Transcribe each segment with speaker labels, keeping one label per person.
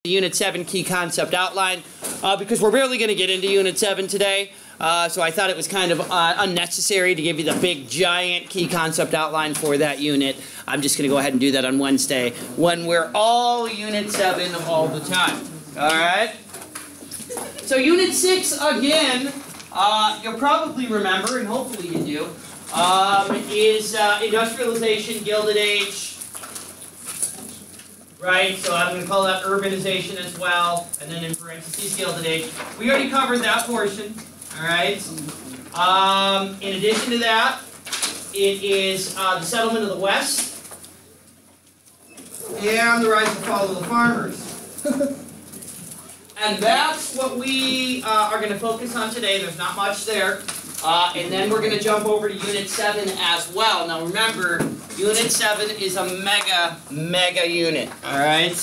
Speaker 1: Unit 7 key concept outline because we're barely going to get into Unit 7 today, so I thought it was kind of unnecessary to give you the big giant key concept outline for that unit. I'm just going to go ahead and do that on Wednesday when we're all Unit 7 all the time. Alright? So Unit 6, again, you'll probably remember, and hopefully you do, is industrialization, Gilded Age. Right, so I'm going to call that urbanization as well, and then in parentheses, Gilded Age. We already covered that portion, all right? In addition to that, it is the settlement of the West and the rise and fall of the farmers. And that's what we are going to focus on today. There's not much there. And then we're going to jump over to Unit 7 as well. Now remember, Unit 7 is a mega unit, alright?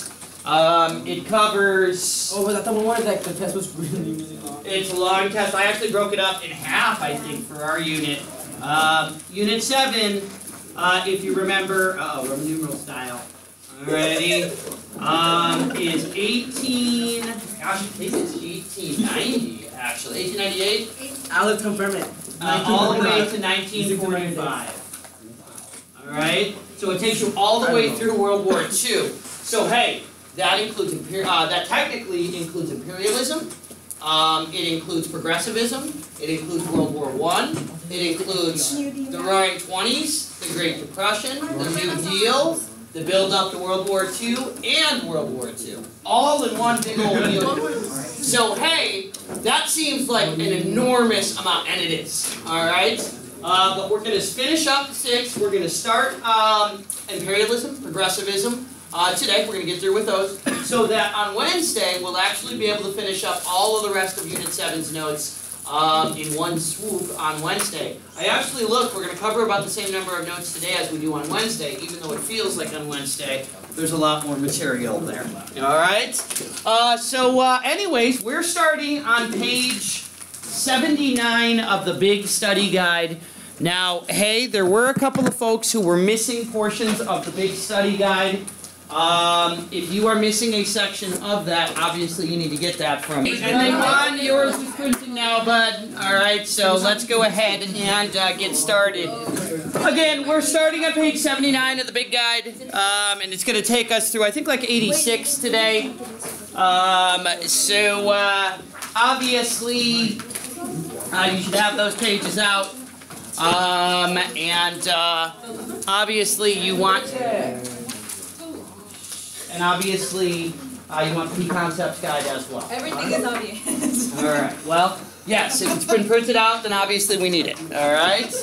Speaker 1: It covers...
Speaker 2: Oh, was that the one that the test was really long?
Speaker 1: It's a long test. I actually broke it up in half, I think, for our unit. Unit 7, if you remember... Roman numeral style. Alrighty. Is 18... Gosh, I think it's 1890, actually. 1898?
Speaker 2: Alex, confirm it.
Speaker 1: All the way to 1945. Alright? So it takes you all the way through World War II. So hey, that includes that technically includes imperialism. It includes progressivism. It includes World War I. It includes the Roaring Twenties, the Great Depression, the New Deal, the build-up to World War II, and World War II. All in one big old unit. So hey, that seems like an enormous amount, and it is. Alright? But we're going to finish up 6. We're going to start imperialism, progressivism. Today, we're going to get through with those. So that on Wednesday, we'll actually be able to finish up all of the rest of Unit 7's notes in one swoop on Wednesday. I actually looked, we're going to cover about the same number of notes today as we do on Wednesday, even though it feels like on Wednesday, there's a lot more material there. Alright? Anyways, we're starting on page 79 of the big study guide. Now, hey, there were a couple of folks who were missing portions of the big study guide. If you are missing a section of that, obviously you need to get that from me. And then Ron, yours is printing now, bud. Alright, so let's go ahead and get started. Again, we're starting on page 79 of the big guide, and it's going to take us through, I think, like 86 today. Obviously, you should have those pages out. Obviously you want the key concepts guide as well.
Speaker 3: Everything is obvious.
Speaker 1: Alright, well, yes, if it's been printed out, then obviously we need it. Alright?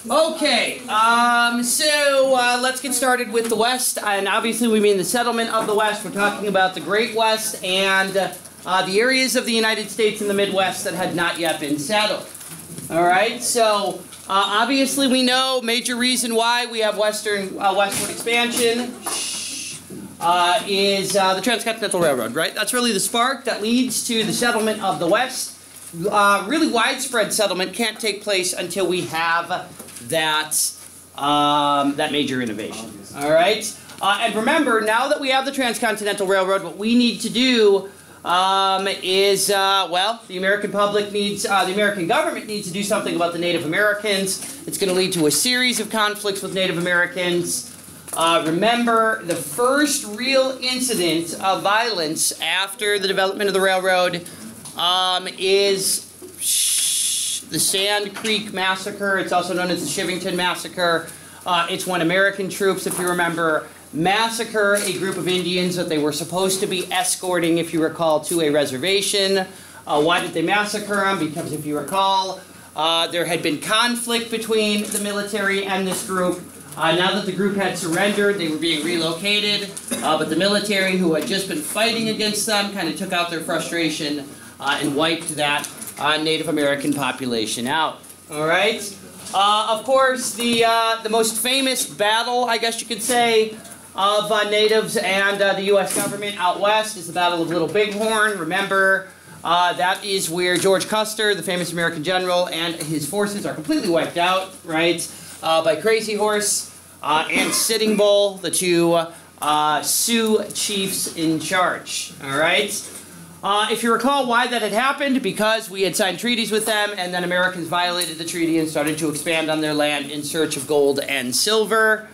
Speaker 1: Okay, let's get started with the West, and obviously we mean the settlement of the West. We're talking about the Great West and the areas of the United States in the Midwest that had not yet been settled. Alright, so obviously we know major reason why we have westward expansion is the Transcontinental Railroad, right? That's really the spark that leads to the settlement of the West. Really widespread settlement can't take place until we have that major innovation. Alright? And remember, now that we have the Transcontinental Railroad, what we need to do the American public needs, the American government needs to do something about the Native Americans. It's going to lead to a series of conflicts with Native Americans. Remember, the first real incident of violence after the development of the railroad is the Sand Creek Massacre. It's also known as the Chivington Massacre. It's when American troops, if you remember, massacre a group of Indians that they were supposed to be escorting, if you recall, to a reservation. Why did they massacre them? Because if you recall, there had been conflict between the military and this group. Now that the group had surrendered, they were being relocated, but the military, who had just been fighting against them, kind of took out their frustration and wiped that Native American population out. All right? Of course, the most famous battle, I guess you could say, of natives and the U.S. government out west is the Battle of Little Bighorn. Remember, that is where George Custer, the famous American general, and his forces are completely wiped out, right, by Crazy Horse and Sitting Bull, the two Sioux chiefs in charge. All right. If you recall why that had happened, because we had signed treaties with them, and then Americans violated the treaty and started to expand on their land in search of gold and silver.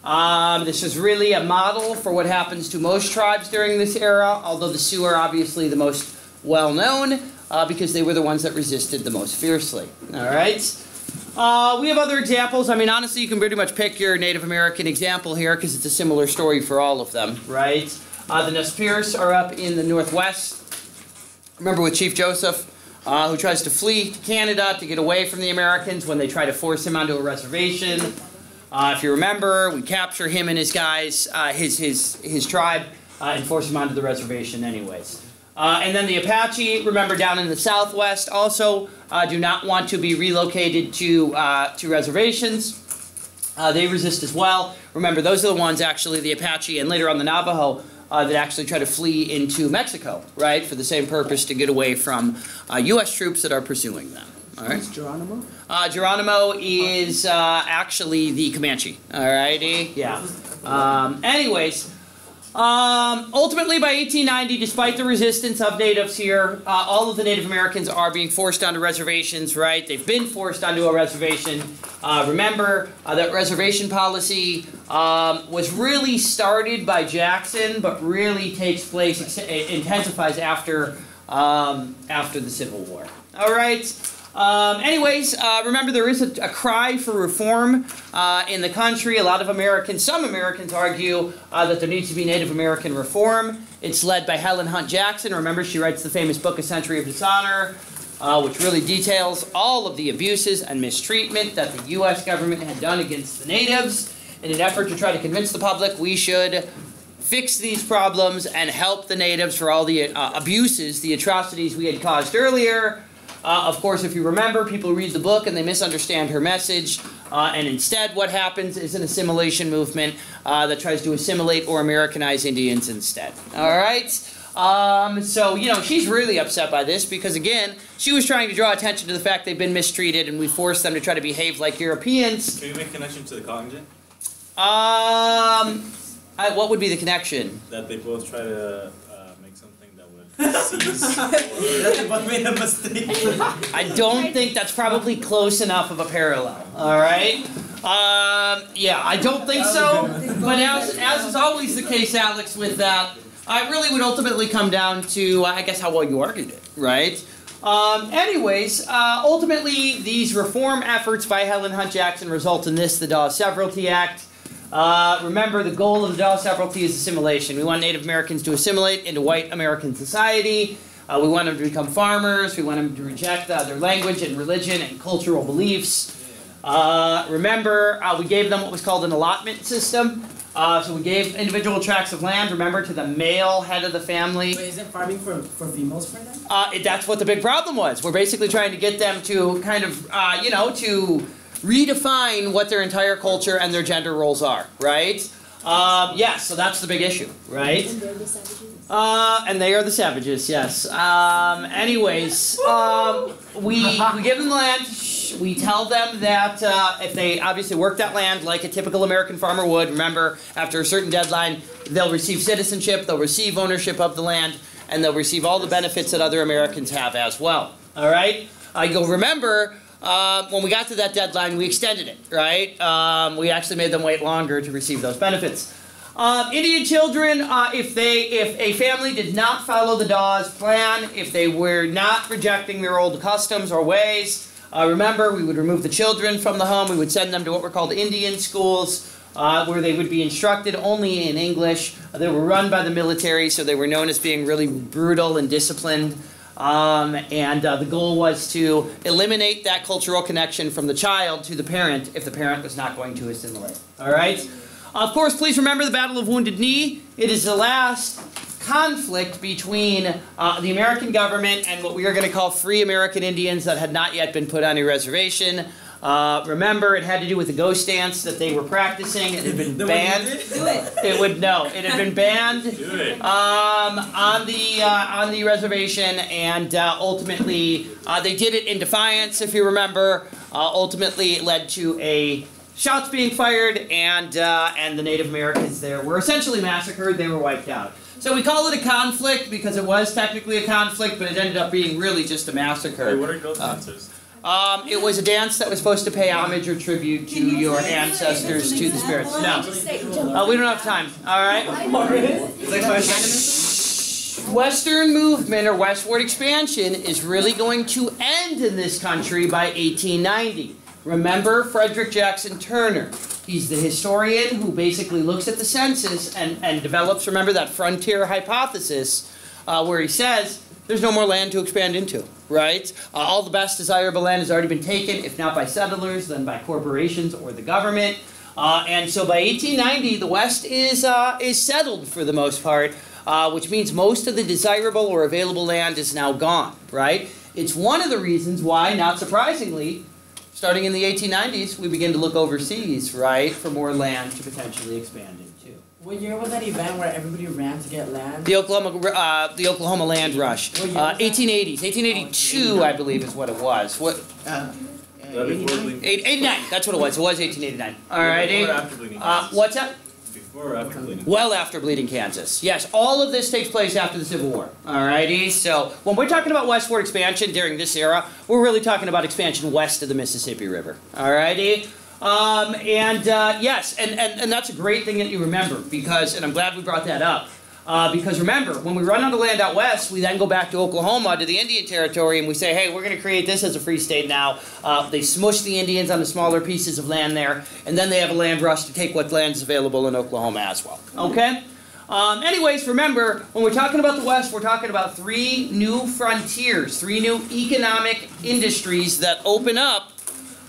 Speaker 1: This is really a model for what happens to most tribes during this era, although the Sioux are obviously the most well-known because they were the ones that resisted the most fiercely. All right. We have other examples. I mean, honestly, you can pretty much pick your Native American example here because it's a similar story for all of them, right? The Nez Perce are up in the northwest. Remember with Chief Joseph, who tries to flee to Canada to get away from the Americans when they try to force him onto a reservation. If you remember, we capture him and his guys, his tribe, and force him onto the reservation anyways. And then the Apache, remember down in the southwest, also do not want to be relocated to reservations. They resist as well. Remember, those are the ones, actually, the Apache and later on the Navajo, that actually try to flee into Mexico, right, for the same purpose, to get away from U.S. troops that are pursuing them. All right.
Speaker 2: Who's Geronimo?
Speaker 1: Geronimo is actually the Comanche. All righty, yeah. Anyways. Ultimately, by 1890, despite the resistance of natives here, all of the Native Americans are being forced onto reservations, right? They've been forced onto a reservation. Remember, that reservation policy was really started by Jackson, but really takes place, intensifies after the Civil War. All right. Anyways, remember there is a cry for reform in the country. A lot of Americans, some Americans argue that there needs to be Native American reform. It's led by Helen Hunt Jackson. Remember, she writes the famous book, A Century of Dishonor, which really details all of the abuses and mistreatment that the U.S. government had done against the natives in an effort to try to convince the public we should fix these problems and help the natives for all the abuses, the atrocities we had caused earlier. Of course, if you remember, people read the book and they misunderstand her message, and instead what happens is an assimilation movement that tries to assimilate or Americanize Indians instead. All right? So, you know, she's really upset by this because, again, she was trying to draw attention to the fact they've been mistreated and we forced them to try to behave like Europeans.
Speaker 4: Can you make a connection to the cotton gin?
Speaker 1: What would be the connection?
Speaker 4: That they both try to make something that would seize. That they both made a mistake.
Speaker 1: I don't think that's probably close enough of a parallel. All right? Yeah, I don't think so. But as is always the case, Alex, with that, it really would ultimately come down to, I guess, how well you argued it, right? Anyways, ultimately, these reform efforts by Helen Hunt Jackson result in this, the Dawes Severalty Act. Remember, the goal of the Dawes Severalty is assimilation. We want Native Americans to assimilate into white American society. We want them to become farmers. We want them to reject their language and religion and cultural beliefs. Remember, we gave them what was called an allotment system. So we gave individual tracts of land, remember, to the male head of the family.
Speaker 2: Wait, isn't farming for females for them?
Speaker 1: That's what the big problem was. We're basically trying to get them to kind of, you know, to redefine what their entire culture and their gender roles are, right? Yes, so that's the big issue, right?
Speaker 5: And they're the savages.
Speaker 1: And they are the savages, yes. Anyways, we give them the land. We tell them that if they obviously work that land like a typical American farmer would, remember, after a certain deadline, they'll receive citizenship, they'll receive ownership of the land, and they'll receive all the benefits that other Americans have as well. All right? You'll remember, when we got to that deadline, we extended it, right? We actually made them wait longer to receive those benefits. Indian children, if a family did not follow the Dawes plan, if they were not rejecting their old customs or ways, remember, we would remove the children from the home. We would send them to what were called Indian schools, where they would be instructed only in English. They were run by the military, so they were known as being really brutal and disciplined. The goal was to eliminate that cultural connection from the child to the parent if the parent was not going to assimilate. All right? Of course, please remember the Battle of Wounded Knee. It is the last conflict between the American government and what we are going to call free American Indians that had not yet been put on a reservation. Remember, it had to do with the ghost dance that they were practicing. It had been banned. It had been banned on the reservation, and ultimately they did it in defiance. If you remember, ultimately it led to a shots being fired, and the Native Americans there were essentially massacred. They were wiped out. So we call it a conflict because it was technically a conflict, but it ended up being really just a massacre.
Speaker 4: Wait, what are ghost dancers?
Speaker 1: It was a dance that was supposed to pay homage or tribute to your ancestors, to the spirits. No, we don't have time. All right. Western movement or westward expansion is really going to end in this country by 1890. Remember Frederick Jackson Turner. He's the historian who basically looks at the census and develops, remember, that frontier hypothesis where he says there's no more land to expand into, right? All the best desirable land has already been taken, if not by settlers, then by corporations or the government. And so by 1890, the West is settled for the most part, which means most of the desirable or available land is now gone, right? It's one of the reasons why, not surprisingly, starting in the 1890s, we begin to look overseas, right, for more land to potentially expand into.
Speaker 2: What year was that event where everybody ran to get land?
Speaker 1: The Oklahoma land rush. 1880s. 1882, I believe, is what it was. What? 89. That's what it was. It was 1889. Alrighty.
Speaker 4: Before or after Bleeding Kansas?
Speaker 1: What's that?
Speaker 4: Before or after Bleeding?
Speaker 1: Well after Bleeding Kansas. Yes, all of this takes place after the Civil War. Alrighty, so when we're talking about westward expansion during this era, we're really talking about expansion west of the Mississippi River. Alrighty? Yes, and that's a great thing that you remember because, and I'm glad we brought that up, because remember, when we run out of land out west, we then go back to Oklahoma, to the Indian Territory, and we say, hey, we're going to create this as a free state now. They smush the Indians on the smaller pieces of land there, and then they have a land rush to take what land is available in Oklahoma as well. Okay? Anyways, remember, when we're talking about the West, we're talking about 3 new frontiers, 3 new economic industries that open up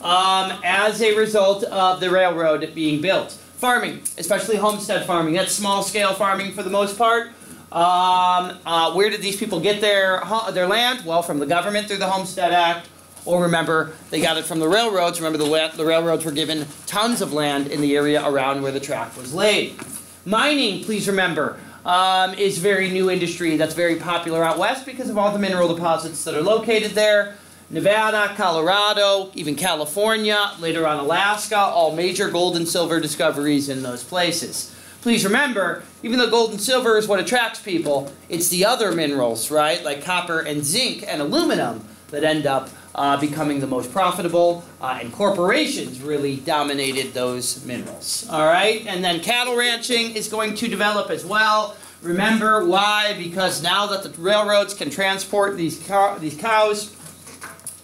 Speaker 1: as a result of the railroad being built. Farming, especially homestead farming. That's small-scale farming for the most part. Where did these people get their land? Well, from the government through the Homestead Act. Or remember, they got it from the railroads. Remember, the railroads were given tons of land in the area around where the track was laid. Mining, please remember, is a very new industry that's very popular out west because of all the mineral deposits that are located there. Nevada, Colorado, even California, later on Alaska, all major gold and silver discoveries in those places. Please remember, even though gold and silver is what attracts people, it's the other minerals, right, like copper and zinc and aluminum that end up becoming the most profitable, and corporations really dominated those minerals. All right, and then cattle ranching is going to develop as well. Remember why? Because now that the railroads can transport these cows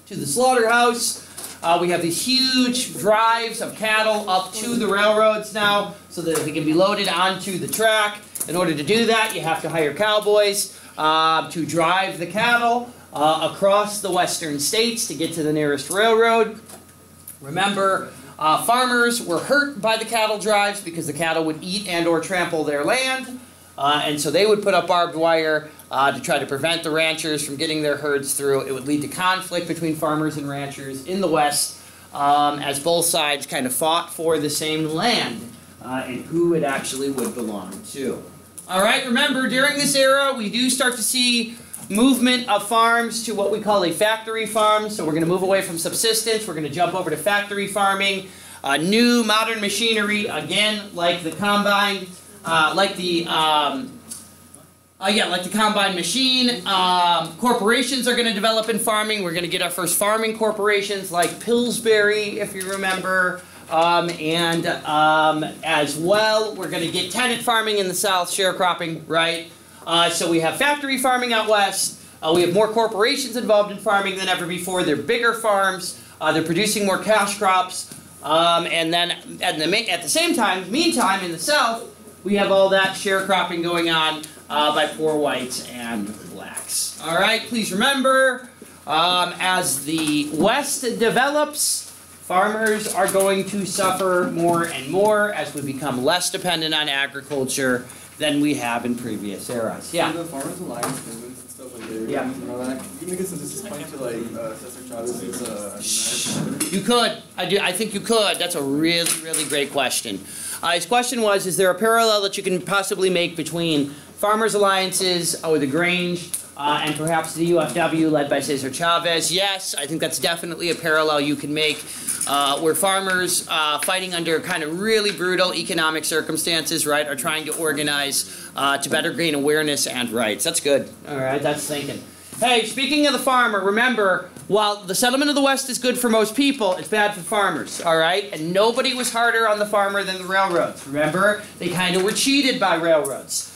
Speaker 1: to the slaughterhouse. We have these huge drives of cattle up to the railroads now so that they can be loaded onto the track. In order to do that, you have to hire cowboys to drive the cattle across the western states to get to the nearest railroad. Remember, farmers were hurt by the cattle drives because the cattle would eat and or trample their land. And so they would put up barbed wire to try to prevent the ranchers from getting their herds through. It would lead to conflict between farmers and ranchers in the West as both sides kind of fought for the same land and who it actually would belong to. All right, remember, during this era, we do start to see movement of farms to what we call a factory farm. So we're going to move away from subsistence. We're going to jump over to factory farming. New modern machinery, again, like the combine. Like the combine machine. Corporations are going to develop in farming. We're going to get our first farming corporations like Pillsbury, if you remember. As well, we're going to get tenant farming in the South, sharecropping, right? So we have factory farming out west. We have more corporations involved in farming than ever before. They're bigger farms. They're producing more cash crops. And then at the same time, meantime, in the South, we have all that sharecropping going on by poor whites and blacks. All right, please remember, as the West develops, farmers are going to suffer more and more as we become less dependent on agriculture than we have in previous eras. Yeah?
Speaker 5: So the Farmers Alliance movements and stuff like that,
Speaker 1: yeah.
Speaker 5: and all that, you make a census point to like Cesar Chavez's
Speaker 1: You could. I think you could. That's a really, really great question. His question was, is there a parallel that you can possibly make between farmers' alliances or the Grange and perhaps the UFW led by Cesar Chavez. Yes, I think that's definitely a parallel you can make, where farmers fighting under kind of really brutal economic circumstances, right, are trying to organize to better gain awareness and rights. That's good. All right, that's thinking. Hey, speaking of the farmer, remember, while the settlement of the West is good for most people, it's bad for farmers, all right? And nobody was harder on the farmer than the railroads. Remember, they kind of were cheated by railroads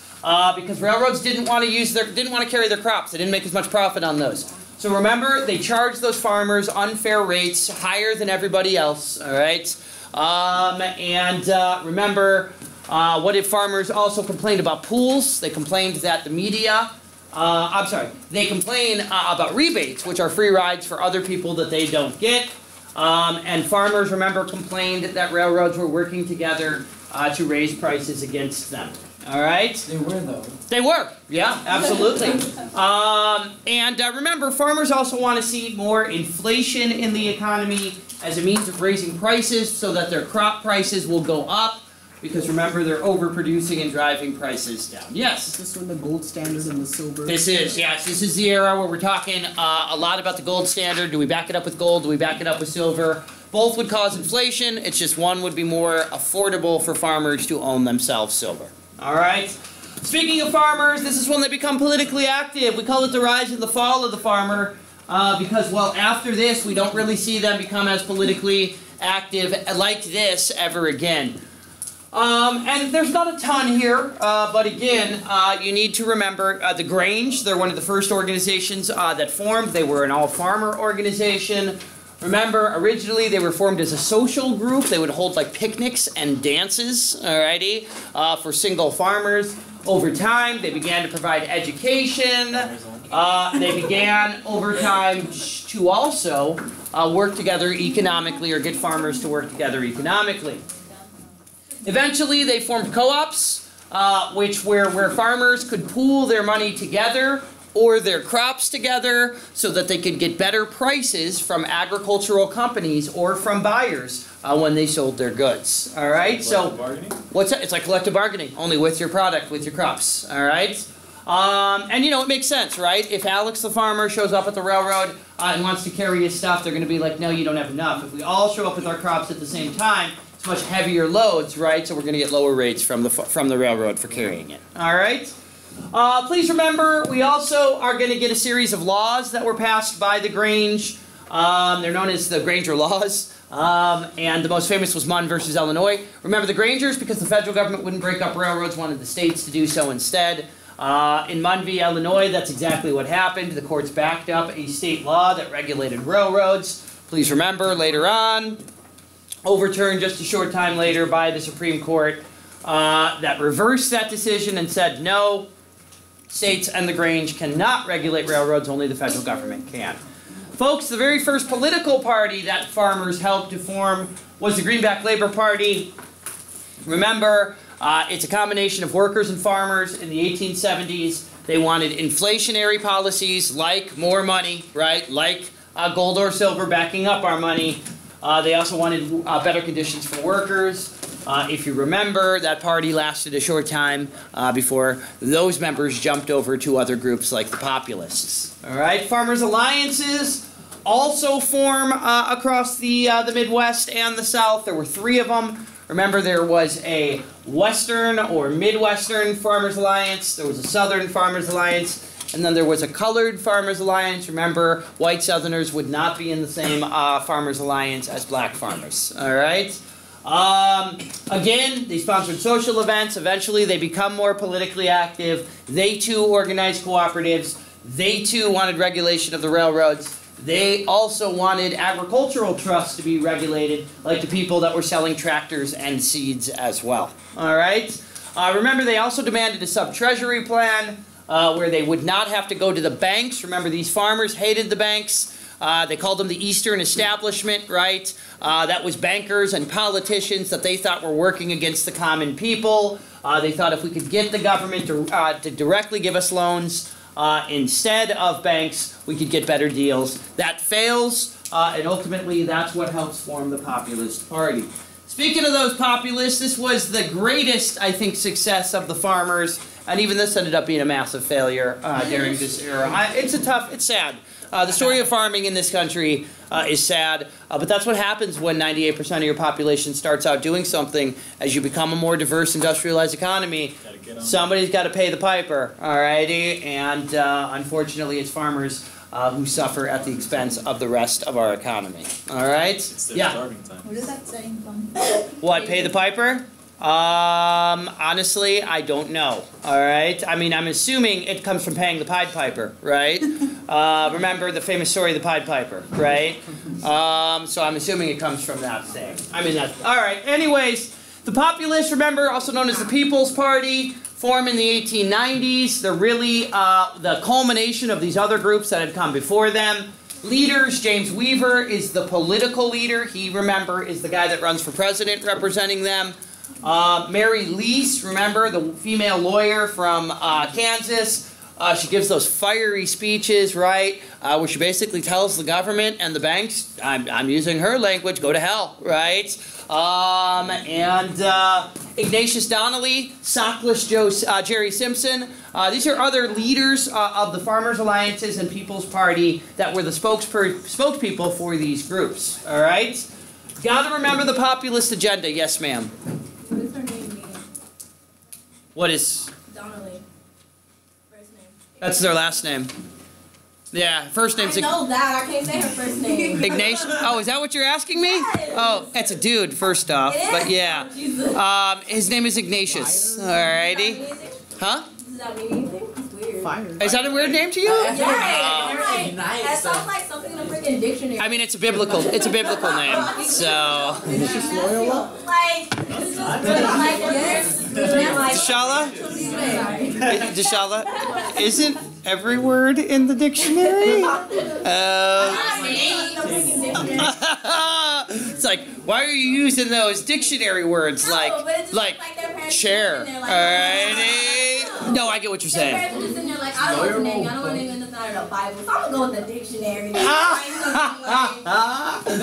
Speaker 1: because railroads didn't want to carry their crops. They didn't make as much profit on those. So remember, they charged those farmers unfair rates, higher than everybody else, all right? Remember, what did farmers also complain about? Pools. They complained that the media... they complain about rebates, which are free rides for other people that they don't get. And farmers, remember, complained that railroads were working together to raise prices against them. All right?
Speaker 2: They were, though.
Speaker 1: They were, yeah, absolutely. Remember, farmers also want to see more inflation in the economy as a means of raising prices so that their crop prices will go up. Because remember, they're overproducing and driving prices down. Yes?
Speaker 6: Is this when the gold standard and the silver?
Speaker 1: This is, yes. This is the era where we're talking a lot about the gold standard. Do we back it up with gold? Do we back it up with silver? Both would cause inflation. It's just one would be more affordable for farmers to own themselves silver. All right? Speaking of farmers, this is when they become politically active. We call it the rise and the fall of the farmer because, well, after this, we don't really see them become as politically active like this ever again. And there's not a ton here, but again, you need to remember the Grange. They're one of the first organizations that formed. They were an all-farmer organization. Remember, originally they were formed as a social group. They would hold like picnics and dances, alrighty, for single farmers. Over time, they began to provide education. They began, over time, to also work together economically or get farmers to work together economically. Eventually, they formed co-ops, where farmers could pool their money together or their crops together so that they could get better prices from agricultural companies or from buyers when they sold their goods. All right?
Speaker 4: Collective bargaining?
Speaker 1: What's that? It's like collective bargaining, only with your product, with your crops. All right? It makes sense, right? If Alex the farmer shows up at the railroad and wants to carry his stuff, they're going to be like, no, you don't have enough. If we all show up with our crops at the same time, it's much heavier loads, right? So we're going to get lower rates from the railroad for carrying it. All right? Please remember, we also are going to get a series of laws that were passed by the Grange. They're known as the Granger Laws. And the most famous was Munn versus Illinois. Remember the Grangers, because the federal government wouldn't break up railroads, wanted the states to do so instead. In Munn v. Illinois, that's exactly what happened. The courts backed up a state law that regulated railroads. Please remember, later on, overturned just a short time later by the Supreme Court that reversed that decision and said, no, states and the Grange cannot regulate railroads, only the federal government can. Folks, the very first political party that farmers helped to form was the Greenback Labor Party. Remember, it's a combination of workers and farmers in the 1870s. They wanted inflationary policies like more money, right? Like gold or silver backing up our money. They also wanted better conditions for workers. If you remember, that party lasted a short time before those members jumped over to other groups like the Populists. All right, farmers' alliances also form across the Midwest and the South. There were 3 of them. Remember, there was a Western or Midwestern Farmers Alliance. There was a Southern Farmers Alliance. And then there was a Colored Farmers Alliance. Remember, white Southerners would not be in the same Farmers Alliance as black farmers. All right? Again, they sponsored social events. Eventually, they become more politically active. They, too, organized cooperatives. They, too, wanted regulation of the railroads. They also wanted agricultural trusts to be regulated, like the people that were selling tractors and seeds as well. All right? Remember, they also demanded a sub-treasury plan where they would not have to go to the banks. Remember, these farmers hated the banks. They called them the Eastern Establishment, right? That was bankers and politicians that they thought were working against the common people. They thought if we could get the government to directly give us loans instead of banks, we could get better deals. That fails, and ultimately that's what helps form the Populist Party. Speaking of those populists, this was the greatest, I think, success of the farmers and even this ended up being a massive failure during this era. It's sad. The story of farming in this country is sad, but that's what happens when 98% of your population starts out doing something. As you become a more diverse, industrialized economy, somebody's got to pay the piper, alrighty? And unfortunately, it's farmers who suffer at the expense of the rest of our economy. Alright? Yeah.
Speaker 4: Starving time.
Speaker 3: Where does that saying from?
Speaker 1: What, pay the piper? Honestly, I don't know. Alright? I mean, I'm assuming it comes from paying the Pied Piper, right? Remember the famous story of the Pied Piper, right? So I'm assuming it comes from that thing. I mean, that's... Alright, anyways, the Populists, remember, also known as the People's Party, formed in the 1890s. They're really the culmination of these other groups that had come before them. Leaders, James Weaver is the political leader. He, remember, is the guy that runs for president representing them. Mary Lease, remember, the female lawyer from Kansas. She gives those fiery speeches, right, where she basically tells the government and the banks, I'm using her language, go to hell, right? Ignatius Donnelly, Sockless Jerry Simpson. These are other leaders of the Farmers Alliances and People's Party that were the spokespeople for these groups, all right? Gotta remember the populist agenda. Yes, ma'am.
Speaker 3: What is her name meaning?
Speaker 1: What is...
Speaker 3: Donnelly. First name.
Speaker 1: That's their last name. Yeah, first name's...
Speaker 3: I know that. I can't say her first name.
Speaker 1: Ignatius? Oh, is that what you're asking me?
Speaker 3: Yes.
Speaker 1: Oh, it's a dude, first off.
Speaker 3: It is?
Speaker 1: But yeah.
Speaker 3: Oh, Jesus.
Speaker 1: His name is Ignatius. Alrighty. Huh?
Speaker 3: Does that mean anything? It's weird.
Speaker 6: Fire.
Speaker 1: Is that a weird name to you?
Speaker 3: Yeah,
Speaker 2: Nice.
Speaker 3: that sounds like something in a freaking dictionary.
Speaker 1: I mean, it's a biblical name. So...
Speaker 6: Ignatius Loyola?
Speaker 3: Like yes.
Speaker 1: Deshala? Deshala? Isn't every word in the dictionary? It's like, why are you using those dictionary words like chair? Alrighty. No, I get what you're saying.
Speaker 3: I don't want to name. I don't want to name nothing out of the Bible. So I'm gonna go with the dictionary.
Speaker 2: No,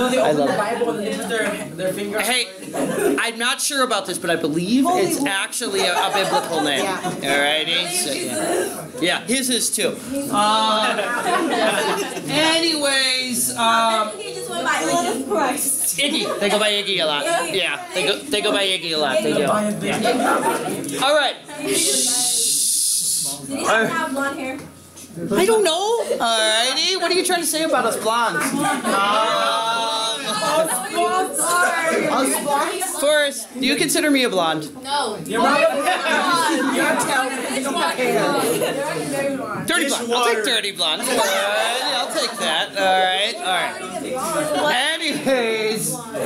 Speaker 2: they open the Bible and they put their finger.
Speaker 1: Hey, I'm not sure about this, but I believe it's actually a biblical name. Alrighty? So, yeah, his is too. Anyways,
Speaker 3: He just went by Jesus Christ.
Speaker 1: Iggy. They go by Iggy a lot. Yeah, they go by Iggy a lot. They do. Yeah. All right.
Speaker 3: Did he have blonde hair?
Speaker 1: I don't know. Alrighty. What are you trying to say about us blondes? Forrest, do you consider me a blonde?
Speaker 3: No.
Speaker 2: You're
Speaker 1: Dirty blonde. I'll take dirty blonde. Alright, I'll take that. Alright.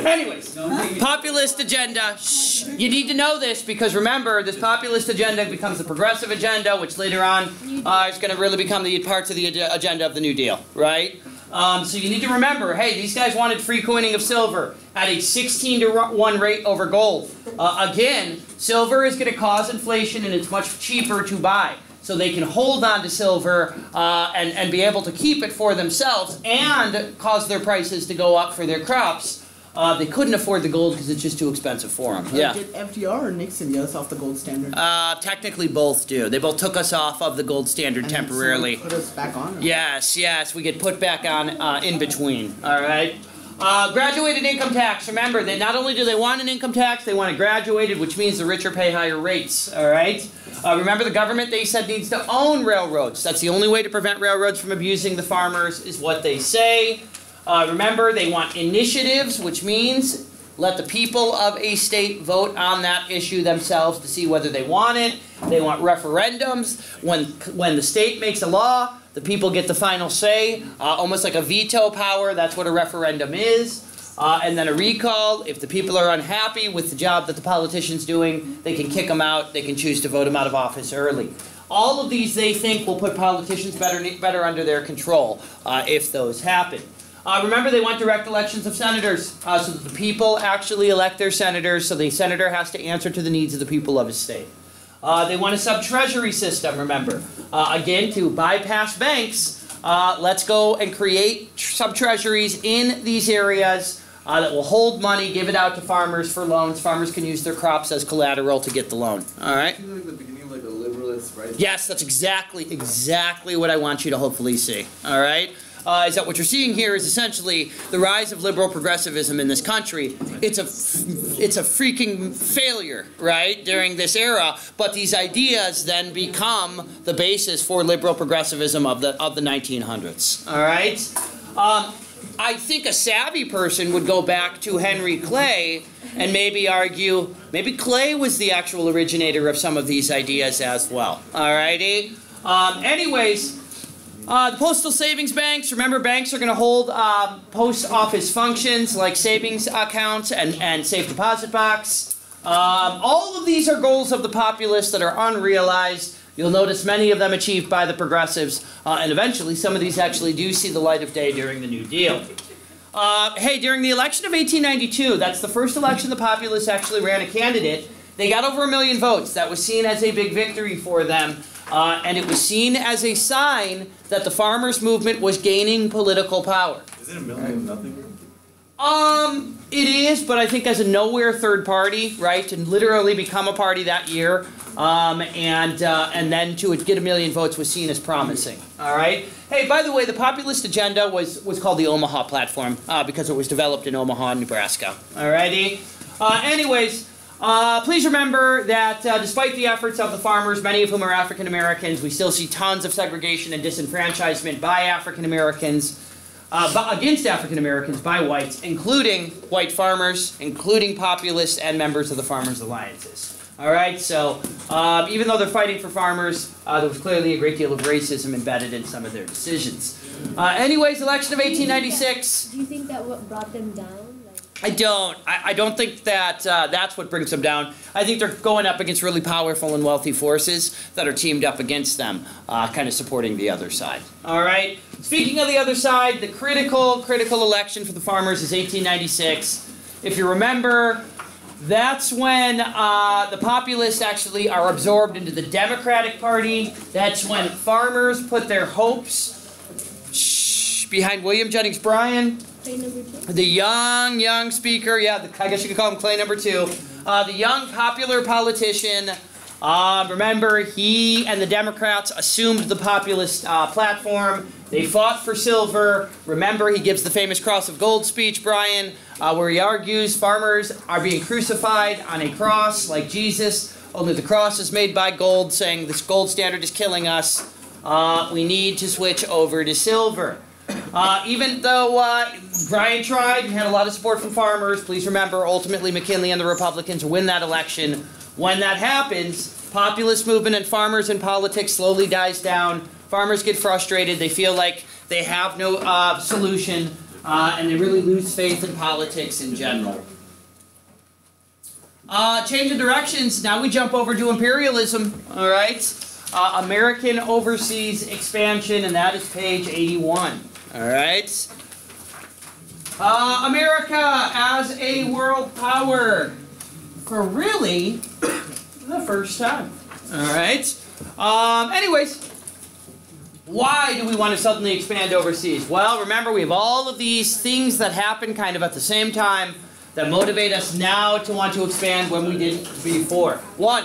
Speaker 1: Anyways, populist agenda. Shh. You need to know this because remember, this populist agenda becomes the progressive agenda, which later on is going to really become the parts of the agenda of the New Deal, right? So you need to remember, hey, these guys wanted free coining of silver at a 16-to-1 rate over gold. Again, silver is going to cause inflation and it's much cheaper to buy. So they can hold on to silver and be able to keep it for themselves and cause their prices to go up for their crops. They couldn't afford the gold because it's just too expensive for them. Yeah.
Speaker 6: Did FDR or Nixon get us off the gold standard?
Speaker 1: Technically both do. They both took us off of the gold standard
Speaker 6: And
Speaker 1: temporarily.
Speaker 6: put us back on?
Speaker 1: Yes, we get put back on in between. All right. Graduated income tax. Remember, that not only do they want an income tax, they want it graduated, which means the richer pay higher rates. All right. Remember, the government, they said, needs to own railroads. That's the only way to prevent railroads from abusing the farmers, is what they say. Remember, they want initiatives, which means let the people of a state vote on that issue themselves to see whether they want it. They want referendums. When the state makes a law, the people get the final say, almost like a veto power. That's what a referendum is. And then a recall. If the people are unhappy with the job that the politician's doing, they can kick them out. They can choose to vote him out of office early. All of these, they think, will put politicians better under their control if those happen. Remember, they want direct elections of senators, so that the people actually elect their senators, so the senator has to answer to the needs of the people of his state. They want a sub-treasury system, remember. Again, to bypass banks, let's go and create sub-treasuries in these areas that will hold money, give it out to farmers for loans. Farmers can use their crops as collateral to get the loan. All right?
Speaker 5: Like the beginning of like a liberal populace, right?
Speaker 1: Yes, that's exactly what I want you to hopefully see. All right? Is that what you're seeing here is essentially the rise of liberal progressivism in this country. It's a freaking failure, right, during this era, but these ideas then become the basis for liberal progressivism of the 1900s. All right? I think a savvy person would go back to Henry Clay and maybe argue maybe Clay was the actual originator of some of these ideas as well. All righty? Anyways, the postal savings banks, remember banks are going to hold post office functions like savings accounts and safe deposit box. All of these are goals of the populists that are unrealized. You'll notice many of them achieved by the progressives, and eventually some of these actually do see the light of day during the New Deal. Hey, during the election of 1892, that's the first election the populists actually ran a candidate. They got over 1 million votes. That was seen as a big victory for them, and it was seen as a sign that the farmers' movement was gaining political power.
Speaker 4: Isn't 1 million nothing?
Speaker 1: It is, but I think as a nowhere third party, right, to literally become a party that year, and then to get 1 million votes was seen as promising. All right. Hey, by the way, the populist agenda was called the Omaha Platform because it was developed in Omaha, Nebraska. All righty. Anyways, please remember that despite the efforts of the farmers, many of whom are African Americans, we still see tons of segregation and disenfranchisement by African Americans. Against African Americans by whites, including white farmers, including populists, and members of the Farmers' Alliances. All right, so even though they're fighting for farmers, there was clearly a great deal of racism embedded in some of their decisions. Anyways, election of 1896.
Speaker 3: Do you think that what brought them down?
Speaker 1: I don't. I don't think that that's what brings them down. I think they're going up against really powerful and wealthy forces that are teamed up against them, kind of supporting the other side. All right. Speaking of the other side, the critical election for the farmers is 1896. If you remember, that's when the populists actually are absorbed into the Democratic Party. That's when farmers put their hopes behind William Jennings Bryan.
Speaker 3: Clay number 2?
Speaker 1: The young speaker, yeah, I guess you could call him Clay number 2. The young popular politician. Remember, he and the Democrats assumed the populist platform. They fought for silver. Remember, he gives the famous Cross of Gold speech, Bryan, where he argues farmers are being crucified on a cross like Jesus, only the cross is made by gold, saying this gold standard is killing us. We need to switch over to silver. Even though Bryan tried and had a lot of support from farmers, please remember, ultimately McKinley and the Republicans win that election. When that happens, populist movement and farmers in politics slowly dies down. Farmers get frustrated. They feel like they have no solution, and they really lose faith in politics in general. Change of directions. Now we jump over to imperialism. All right. American overseas expansion, and that is page 81. All right. America as a world power for really the first time. All right. Anyways, why do we want to suddenly expand overseas? Well, remember, we have all of these things that happen kind of at the same time that motivate us now to want to expand when we didn't before. 1,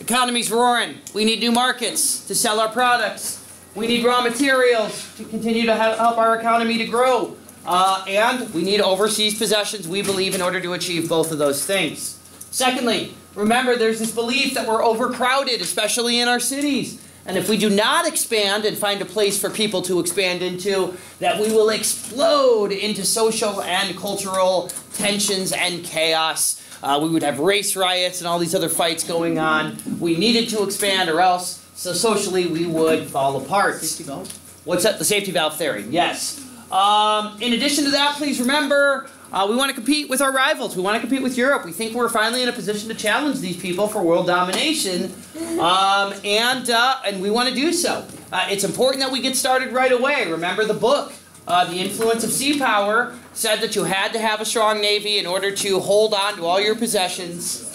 Speaker 1: economy's roaring. We need new markets to sell our products. We need raw materials to continue to help our economy to grow. And we need overseas possessions, we believe, in order to achieve both of those things. Secondly, remember, there's this belief that we're overcrowded, especially in our cities. And if we do not expand and find a place for people to expand into, that we will explode into social and cultural tensions and chaos. We would have race riots and all these other fights going on. We needed to expand or else, so socially, we would fall apart.
Speaker 6: Safety valve?
Speaker 1: What's that? The safety valve theory, yes. In addition to that, please remember, we want to compete with our rivals. We want to compete with Europe. We think we're finally in a position to challenge these people for world domination, and we want to do so. It's important that we get started right away. Remember the book, The Influence of Sea Power, said that you had to have a strong navy in order to hold on to all your possessions.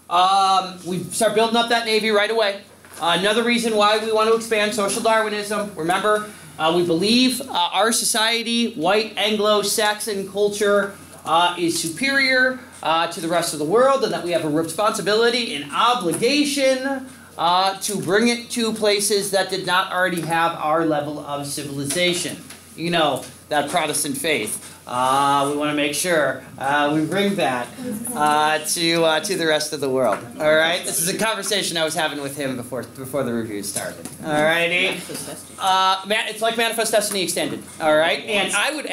Speaker 1: We start building up that navy right away. Another reason why we want to expand social Darwinism. Remember, we believe our society, white Anglo-Saxon culture, is superior to the rest of the world, and that we have a responsibility and obligation to bring it to places that did not already have our level of civilization. You know, that Protestant faith. We want to make sure we bring that to the rest of the world. All right. This is a conversation I was having with him before the review started. All righty. It's like Manifest Destiny Extended. All right. And I would,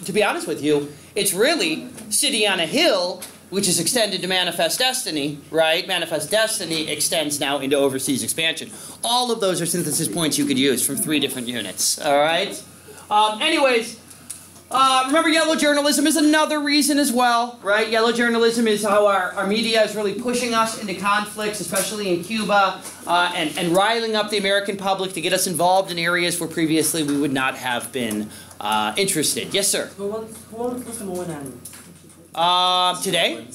Speaker 1: to be honest with you, it's really City on a Hill, which is extended to Manifest Destiny, right? Manifest Destiny extends now into overseas expansion. All of those are synthesis points you could use from 3 different units. All right. Anyways. Remember, yellow journalism is another reason as well, right? Yellow journalism is how our media is really pushing us into conflicts, especially in Cuba, and riling up the American public to get us involved in areas where previously we would not have been interested. Yes, sir?
Speaker 2: Who wants the Samoan Island?
Speaker 1: Today,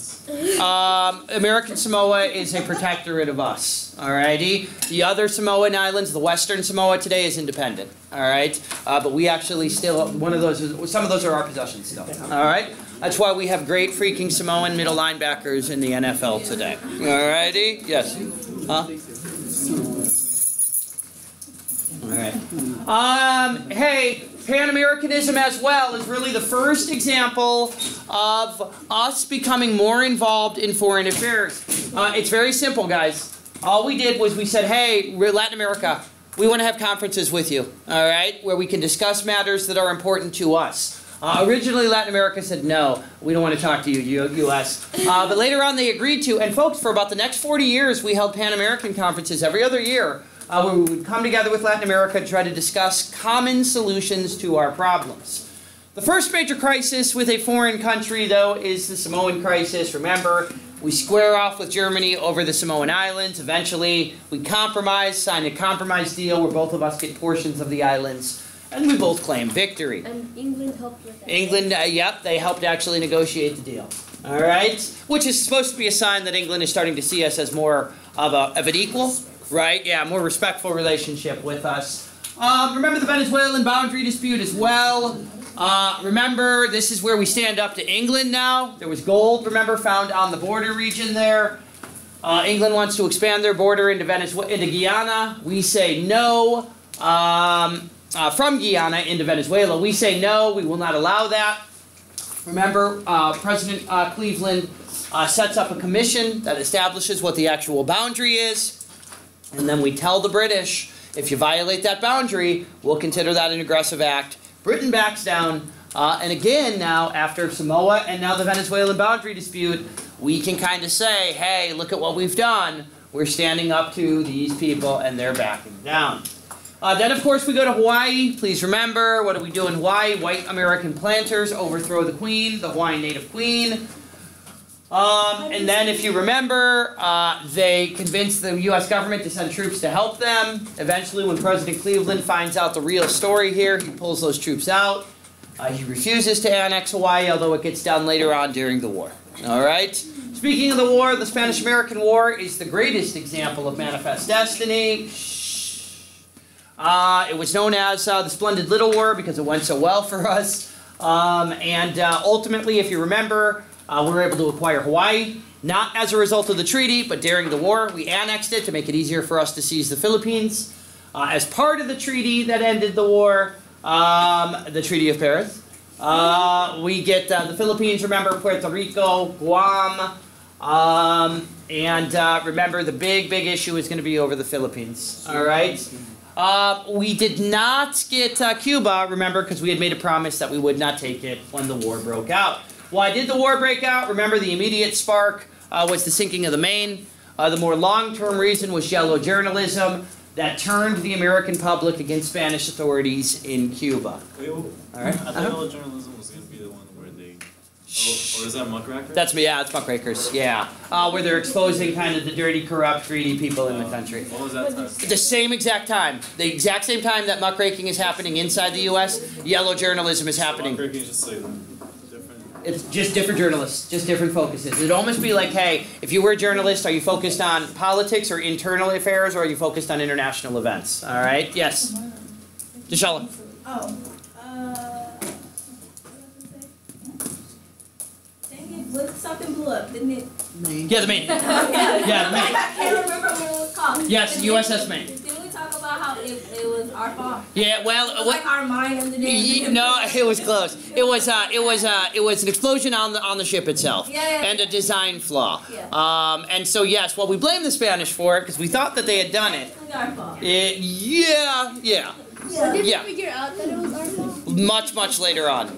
Speaker 1: American Samoa is a protectorate of us, alrighty? The other Samoan islands, the Western Samoa today is independent, alright? But we actually still, some of those are our possessions still, alright? That's why we have great freaking Samoan middle linebackers in the NFL today, alrighty? Yes? Huh? Alright. Hey, Pan-Americanism as well is really the first example of us becoming more involved in foreign affairs. It's very simple, guys. All we did was we said, hey, we're Latin America, we want to have conferences with you, all right, where we can discuss matters that are important to us. Originally, Latin America said, no, we don't want to talk to you, U.S. But later on, they agreed to. And folks, for about the next 40 years, we held Pan-American conferences every other year, where we would come together with Latin America to try to discuss common solutions to our problems. The first major crisis with a foreign country, though, is the Samoan crisis. Remember, we square off with Germany over the Samoan Islands. Eventually, we compromise, sign a compromise deal where both of us get portions of the islands, and we both claim victory.
Speaker 3: And England helped with that.
Speaker 1: England, yep, they helped actually negotiate the deal. All right? Which is supposed to be a sign that England is starting to see us as more of an equal. Right, yeah, more respectful relationship with us. Remember the Venezuelan boundary dispute as well. Remember, this is where we stand up to England now. There was gold, remember, found on the border region there. England wants to expand their border into Guyana. We say no. From Guyana into Venezuela, we say no, we will not allow that. Remember, President Cleveland sets up a commission that establishes what the actual boundary is. And then we tell the British, if you violate that boundary, we'll consider that an aggressive act. Britain backs down. And again now, after Samoa and now the Venezuelan boundary dispute, we can kind of say, hey, look at what we've done. We're standing up to these people and they're backing down. Then, of course, we go to Hawaii. Please remember, what do we do in Hawaii? White American planters overthrow the queen, the Hawaiian native queen. And then, if you remember, they convinced the U.S. government to send troops to help them. Eventually, when President Cleveland finds out the real story here, he pulls those troops out. He refuses to annex Hawaii, although it gets done later on during the war. All right? Speaking of the war, the Spanish-American War is the greatest example of Manifest Destiny. It was known as the Splendid Little War because it went so well for us. Ultimately, if you remember, we were able to acquire Hawaii, not as a result of the treaty, but during the war, we annexed it to make it easier for us to seize the Philippines. As part of the treaty that ended the war, the Treaty of Paris, we get the Philippines, remember, Puerto Rico, Guam, remember the big issue is going to be over the Philippines, all right? We did not get Cuba, remember, because we had made a promise that we would not take it when the war broke out. Why did the war break out? Remember, the immediate spark was the sinking of the Maine. The more long-term reason was yellow journalism that turned the American public against Spanish authorities in Cuba.
Speaker 4: Wait,
Speaker 1: all right?
Speaker 4: I thought yellow journalism was going to be the one where they... or is that muckraker?
Speaker 1: That's me, yeah, it's muckrakers, yeah. Where they're exposing kind of the dirty, corrupt, greedy people in the country.
Speaker 4: What was that time?
Speaker 1: The same exact time. The exact same time that muckraking is happening inside the U.S., yellow journalism is happening.
Speaker 4: So muckraking is just like different...
Speaker 1: It's just different journalists, just different focuses. It'd almost be like, hey, if you were a journalist, are you focused on politics or internal affairs, or are you focused on international events? All right? Yes? Deshala.
Speaker 3: Oh. something blew up, didn't it?
Speaker 6: Maine.
Speaker 1: Yeah, the Maine. Yeah, the Maine.
Speaker 3: I can't remember what it was called.
Speaker 1: Yes,
Speaker 3: And
Speaker 1: USS Maine.
Speaker 3: Didn't we talk about how it was our fault?
Speaker 1: Yeah, well,
Speaker 3: It was like our mind under there.
Speaker 1: No, it was close. It was an explosion on the ship itself,
Speaker 3: Yeah.
Speaker 1: and a design flaw.
Speaker 3: Yeah.
Speaker 1: And so yes, well, we blame the Spanish for it because we thought that they had done it.
Speaker 3: It was our fault.
Speaker 1: Yeah.
Speaker 3: Yeah.
Speaker 1: Yeah.
Speaker 3: Figure out that it was our fault.
Speaker 1: Much later on.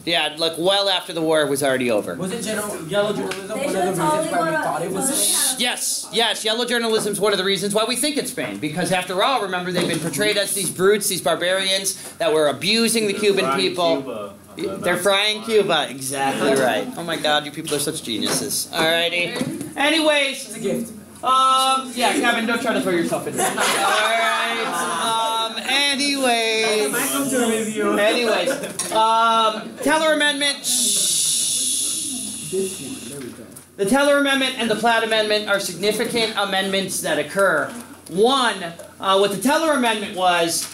Speaker 1: Yeah, like well after the war was already over.
Speaker 2: Was it yellow journalism
Speaker 3: They
Speaker 2: one of the
Speaker 3: should've
Speaker 2: reasons
Speaker 3: totally
Speaker 2: why we
Speaker 3: went
Speaker 2: thought it
Speaker 3: up.
Speaker 2: was?
Speaker 1: Yes, yellow journalism is one of the reasons why we think it's Spain. Because after all, remember, they've been portrayed as these brutes, these barbarians that were abusing the Cuban people. They're frying Cuba, exactly right. Oh my God, you people are such geniuses. Alrighty. Anyways,
Speaker 2: It's a gift.
Speaker 1: yeah, Kevin, don't try to throw yourself in there. Alright. Anyways, Teller Amendment.
Speaker 6: This one. There we go.
Speaker 1: The Teller Amendment and the Platt Amendment are significant amendments that occur. One, what the Teller Amendment was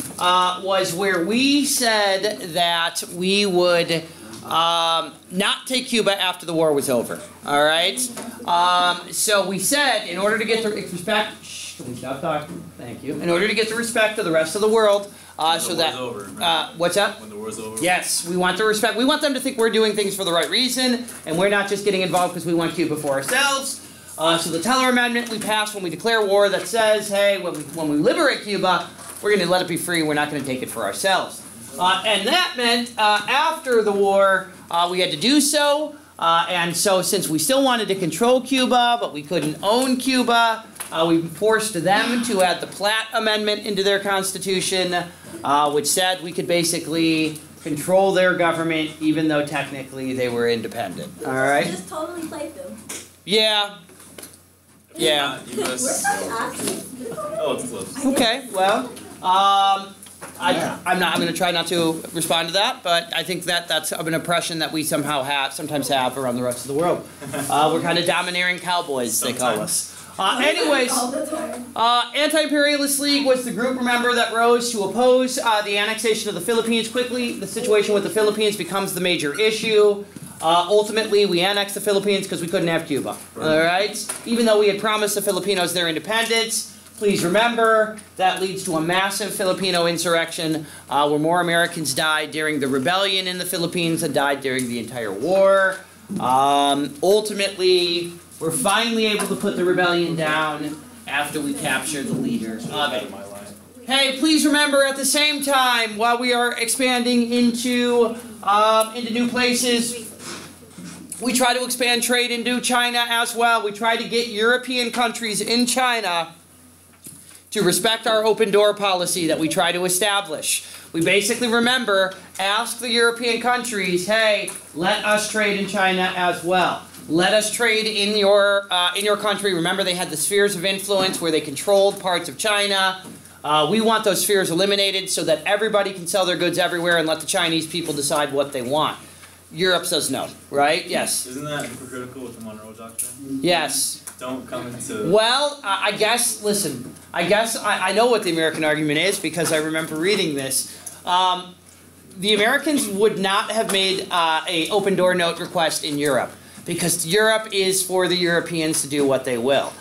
Speaker 1: where we said that we would not take Cuba after the war was over. All right. So we said, in order to get the respect, can we stop talking? Thank you. In order to get the respect of the rest of the world, so that what's that?
Speaker 4: When the war's over.
Speaker 1: Yes, we want the respect. We want them to think we're doing things for the right reason, and we're not just getting involved because we want Cuba for ourselves. So the Teller Amendment we passed when we declare war that says, hey, when we liberate Cuba, we're going to let it be free. We're not going to take it for ourselves. And that meant after the war, we had to do so. And so since we still wanted to control Cuba, but we couldn't own Cuba, we forced them to add the Platt Amendment into their constitution, which said we could basically control their government even though technically they were independent. All right?
Speaker 3: Just totally played them.
Speaker 1: Yeah. Yeah.
Speaker 3: We're such assholes.
Speaker 4: Oh, it's close.
Speaker 1: Okay. Well, I'm going to try not to respond to that, but I think that's an impression that we sometimes have around the rest of the world. We're kind of domineering cowboys, they call us. Anyways,
Speaker 3: All the time.
Speaker 1: Anti-Imperialist League was the group, remember, that rose to oppose the annexation of the Philippines. Quickly, the situation with the Philippines becomes the major issue. Ultimately, we annexed the Philippines because we couldn't have Cuba. All right? Even though we had promised the Filipinos their independence, please remember that leads to a massive Filipino insurrection where more Americans died during the rebellion in the Philippines than died during the entire war. Ultimately, we're finally able to put the rebellion down after we capture the leader of it. Hey, please remember at the same time, while we are expanding into new places, we try to expand trade into China as well. We try to get European countries in China to respect our open door policy that we try to establish. We basically, remember, ask the European countries, hey, let us trade in China as well. Let us trade in your country. Remember, they had the spheres of influence where they controlled parts of China. We want those spheres eliminated so that everybody can sell their goods everywhere and let the Chinese people decide what they want. Europe says no, right? Yes.
Speaker 4: Isn't that hypocritical with the Monroe Doctrine?
Speaker 1: Yes.
Speaker 4: Don't come into...
Speaker 1: Well, I guess, listen, I know what the American argument is because I remember reading this. The Americans would not have made a open door note request in Europe because Europe is for the Europeans to do what they will.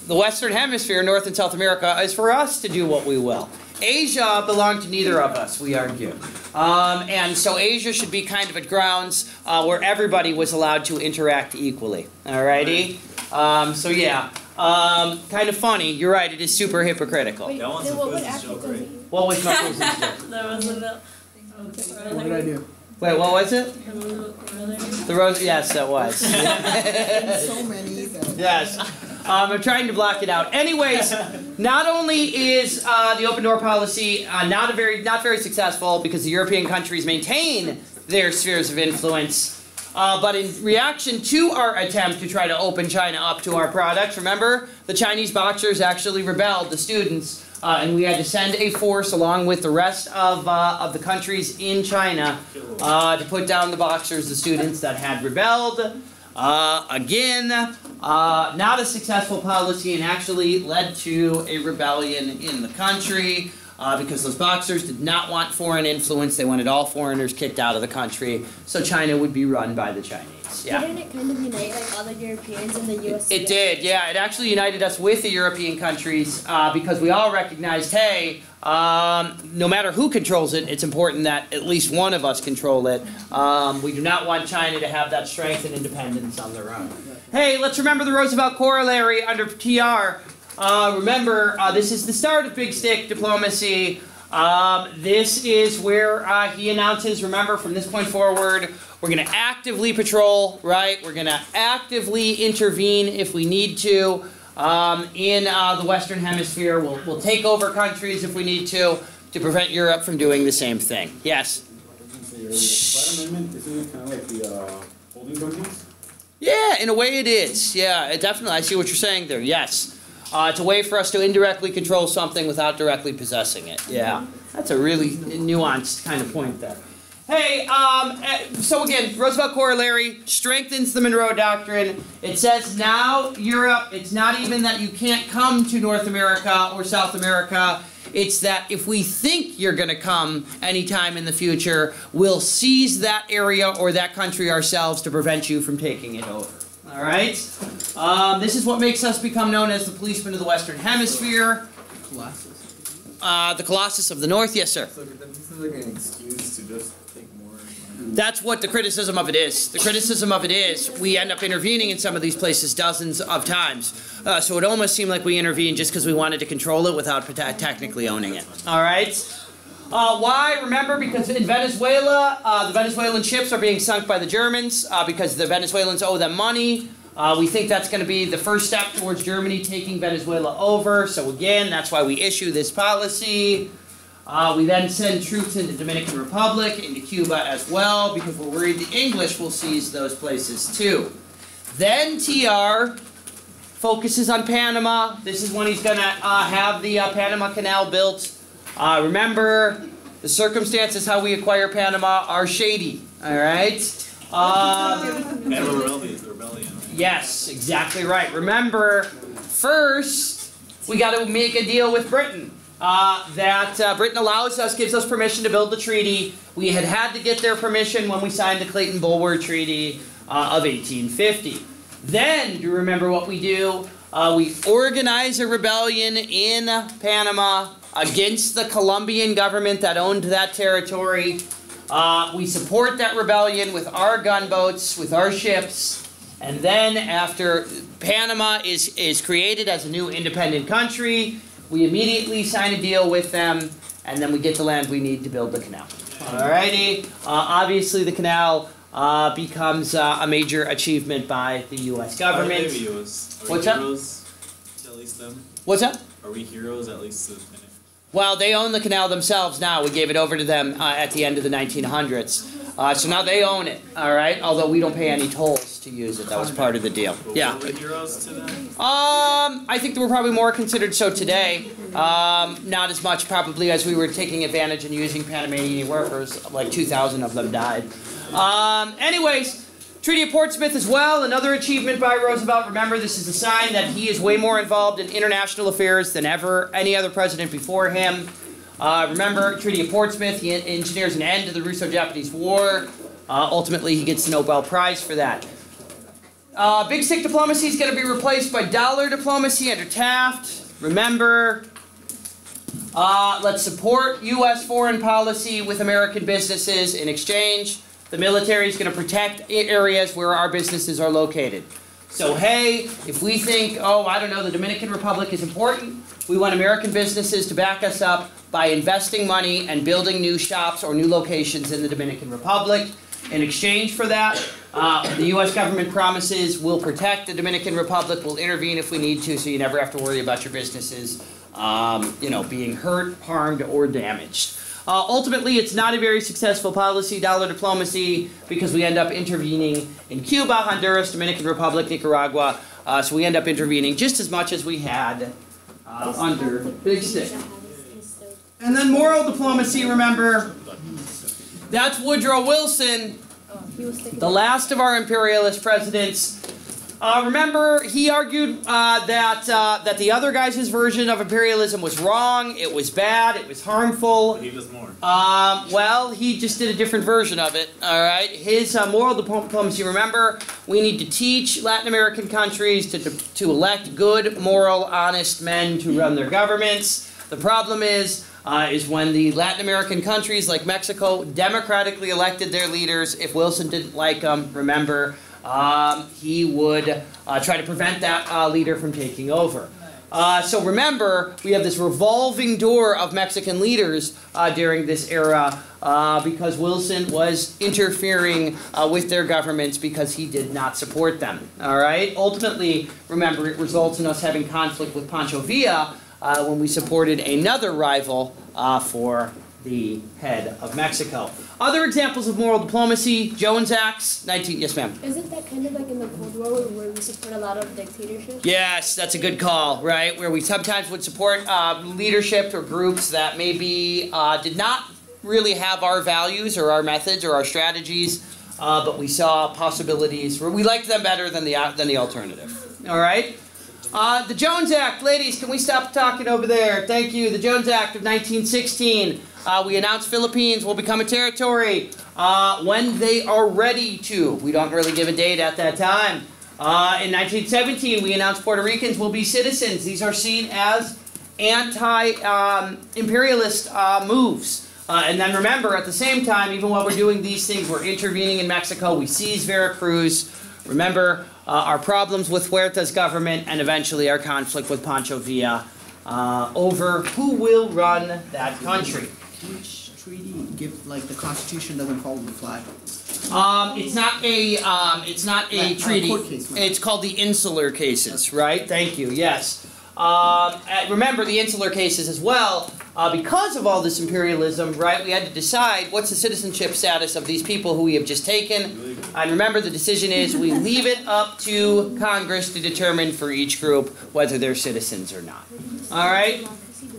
Speaker 1: The Western Hemisphere, North and South America, is for us to do what we will. Asia belonged to neither of us, we argue. And so Asia should be kind of at grounds where everybody was allowed to interact equally. Alrighty? So yeah, kind of funny. You're right, it is super hypocritical.
Speaker 4: That one's a Fuzzy's joke, right?
Speaker 1: What was my Fuzzy's joke?
Speaker 3: There was a
Speaker 6: What did I do?
Speaker 1: Wait, what was it? The rose, yes, that was.
Speaker 6: So many that...
Speaker 1: Yes. I'm trying to block it out. Anyways, not only is the open door policy not very successful because the European countries maintain their spheres of influence, but in reaction to our attempt to try to open China up to our products, remember, the Chinese boxers actually rebelled, the students, and we had to send a force along with the rest of the countries in China to put down the boxers, the students that had rebelled. Again, not a successful policy and actually led to a rebellion in the country because those boxers did not want foreign influence. They wanted all foreigners kicked out of the country so China would be run by the Chinese. Yeah.
Speaker 7: Didn't it kind of unite like all the Europeans and the US?
Speaker 1: It did, yeah. It actually united us with the European countries because we all recognized, hey, no matter who controls it, it's important that at least one of us control it. We do not want China to have that strength and independence on their own. Hey, let's remember the Roosevelt Corollary under TR. Remember, this is the start of big stick diplomacy. This is where he announces, remember, from this point forward, we're going to actively patrol, right? We're going to actively intervene if we need to in the Western Hemisphere. We'll take over countries if we need to prevent Europe from doing the same thing. Yes?
Speaker 8: The Flat Amendment, isn't it kind of like the holding companies?
Speaker 1: Yeah, in a way it is. Yeah, it definitely. I see what you're saying there. Yes. It's a way for us to indirectly control something without directly possessing it. Yeah, that's a really nuanced kind of point there. Hey, so again, Roosevelt Corollary strengthens the Monroe Doctrine. It says now Europe, it's not even that you can't come to North America or South America. It's that if we think you're going to come anytime in the future, we'll seize that area or that country ourselves to prevent you from taking it over. All right? This is what makes us become known as the policemen of the Western Hemisphere. The Colossus of the North, yes, sir.
Speaker 5: So this is like an excuse to just take more.
Speaker 1: That's what the criticism of it is. The criticism of it is we end up intervening in some of these places dozens of times. So it almost seemed like we intervened just because we wanted to control it without technically owning it. All right? Why? Remember, because in Venezuela, the Venezuelan ships are being sunk by the Germans because the Venezuelans owe them money. We think that's going to be the first step towards Germany taking Venezuela over. So again, that's why we issue this policy. We then send troops into the Dominican Republic, into Cuba as well, because we're worried the English will seize those places too. Then TR focuses on Panama. This is when he's going to have the Panama Canal built. Remember, the circumstances how we acquire Panama are shady. All right?
Speaker 4: Rebellion.
Speaker 1: Yes, exactly right. Remember, first, we got to make a deal with Britain. Britain allows us, gives us permission to build the treaty. We had to get their permission when we signed the Clayton-Bulwer Treaty of 1850. Then, do you remember what we do? We organize a rebellion in Panama against the Colombian government that owned that territory. We support that rebellion with our gunboats, with our ships, and then after Panama is created as a new independent country, we immediately sign a deal with them, and then we get the land we need to build the canal. Alrighty. Obviously, the canal becomes a major achievement by the U.S. government.
Speaker 4: What's that? At least them?
Speaker 1: What's that?
Speaker 4: Are we heroes at least to finish?
Speaker 1: Well, they own the canal themselves now. We gave it over to them at the end of the 1900s. So now they own it, all right? Although we don't pay any tolls to use it. That was part of the deal. Yeah.
Speaker 4: Were we heroes to them?
Speaker 1: I think we're probably more considered so today. Not as much probably as we were taking advantage and using Panamanian workers. Like 2,000 of them died. Anyways, Treaty of Portsmouth as well, another achievement by Roosevelt. Remember, this is a sign that he is way more involved in international affairs than any other president before him. Remember, Treaty of Portsmouth, he engineers an end to the Russo-Japanese War. Ultimately, he gets the Nobel Prize for that. Big stick diplomacy is going to be replaced by dollar diplomacy under Taft. Remember, let's support U.S. foreign policy with American businesses in exchange. The military is going to protect areas where our businesses are located. So, hey, if we think, oh, I don't know, the Dominican Republic is important, we want American businesses to back us up by investing money and building new shops or new locations in the Dominican Republic. In exchange for that, the U.S. government promises we'll protect the Dominican Republic, we'll intervene if we need to, so you never have to worry about your businesses being hurt, harmed, or damaged. Ultimately, it's not a very successful policy, dollar diplomacy, because we end up intervening in Cuba, Honduras, Dominican Republic, Nicaragua. So we end up intervening just as much as we had under Big Stick. And then moral diplomacy, remember, that's Woodrow Wilson, the last of our imperialist presidents. Remember, he argued that the other guy's version of imperialism was wrong, it was bad, it was harmful.
Speaker 4: He does more.
Speaker 1: Well, he just did a different version of it, all right? His moral diplomacy, remember, we need to teach Latin American countries to elect good, moral, honest men to run their governments. The problem is when the Latin American countries like Mexico democratically elected their leaders, if Wilson didn't like them, remember, he would try to prevent that leader from taking over. So remember, we have this revolving door of Mexican leaders during this era because Wilson was interfering with their governments because he did not support them. All right? Ultimately, remember, it results in us having conflict with Pancho Villa when we supported another rival for the head of Mexico. Other examples of moral diplomacy, Jones Acts, yes ma'am.
Speaker 7: Isn't that kind of like in the Cold War where we support a lot of dictatorships?
Speaker 1: Yes, that's a good call, right? Where we sometimes would support leadership or groups that maybe did not really have our values or our methods or our strategies, but we saw possibilities where we liked them better than the alternative. All right? The Jones Act, ladies, can we stop talking over there? Thank you. The Jones Act of 1916. We announced Philippines will become a territory when they are ready to. We don't really give a date at that time. In 1917, we announced Puerto Ricans will be citizens. These are seen as anti-imperialist moves. And then remember, at the same time, even while we're doing these things, we're intervening in Mexico. We seize Veracruz. Remember our problems with Huerta's government and eventually our conflict with Pancho Villa over who will run that country.
Speaker 6: Which treaty the Constitution doesn't follow the flag?
Speaker 1: It's not a treaty.
Speaker 6: Court case, right?
Speaker 1: It's called the Insular Cases, right? Thank you. Yes. Remember the Insular Cases as well. Because of all this imperialism, right? We had to decide what's the citizenship status of these people who we have just taken. And remember, the decision is we leave it up to Congress to determine for each group whether they're citizens or not. All right.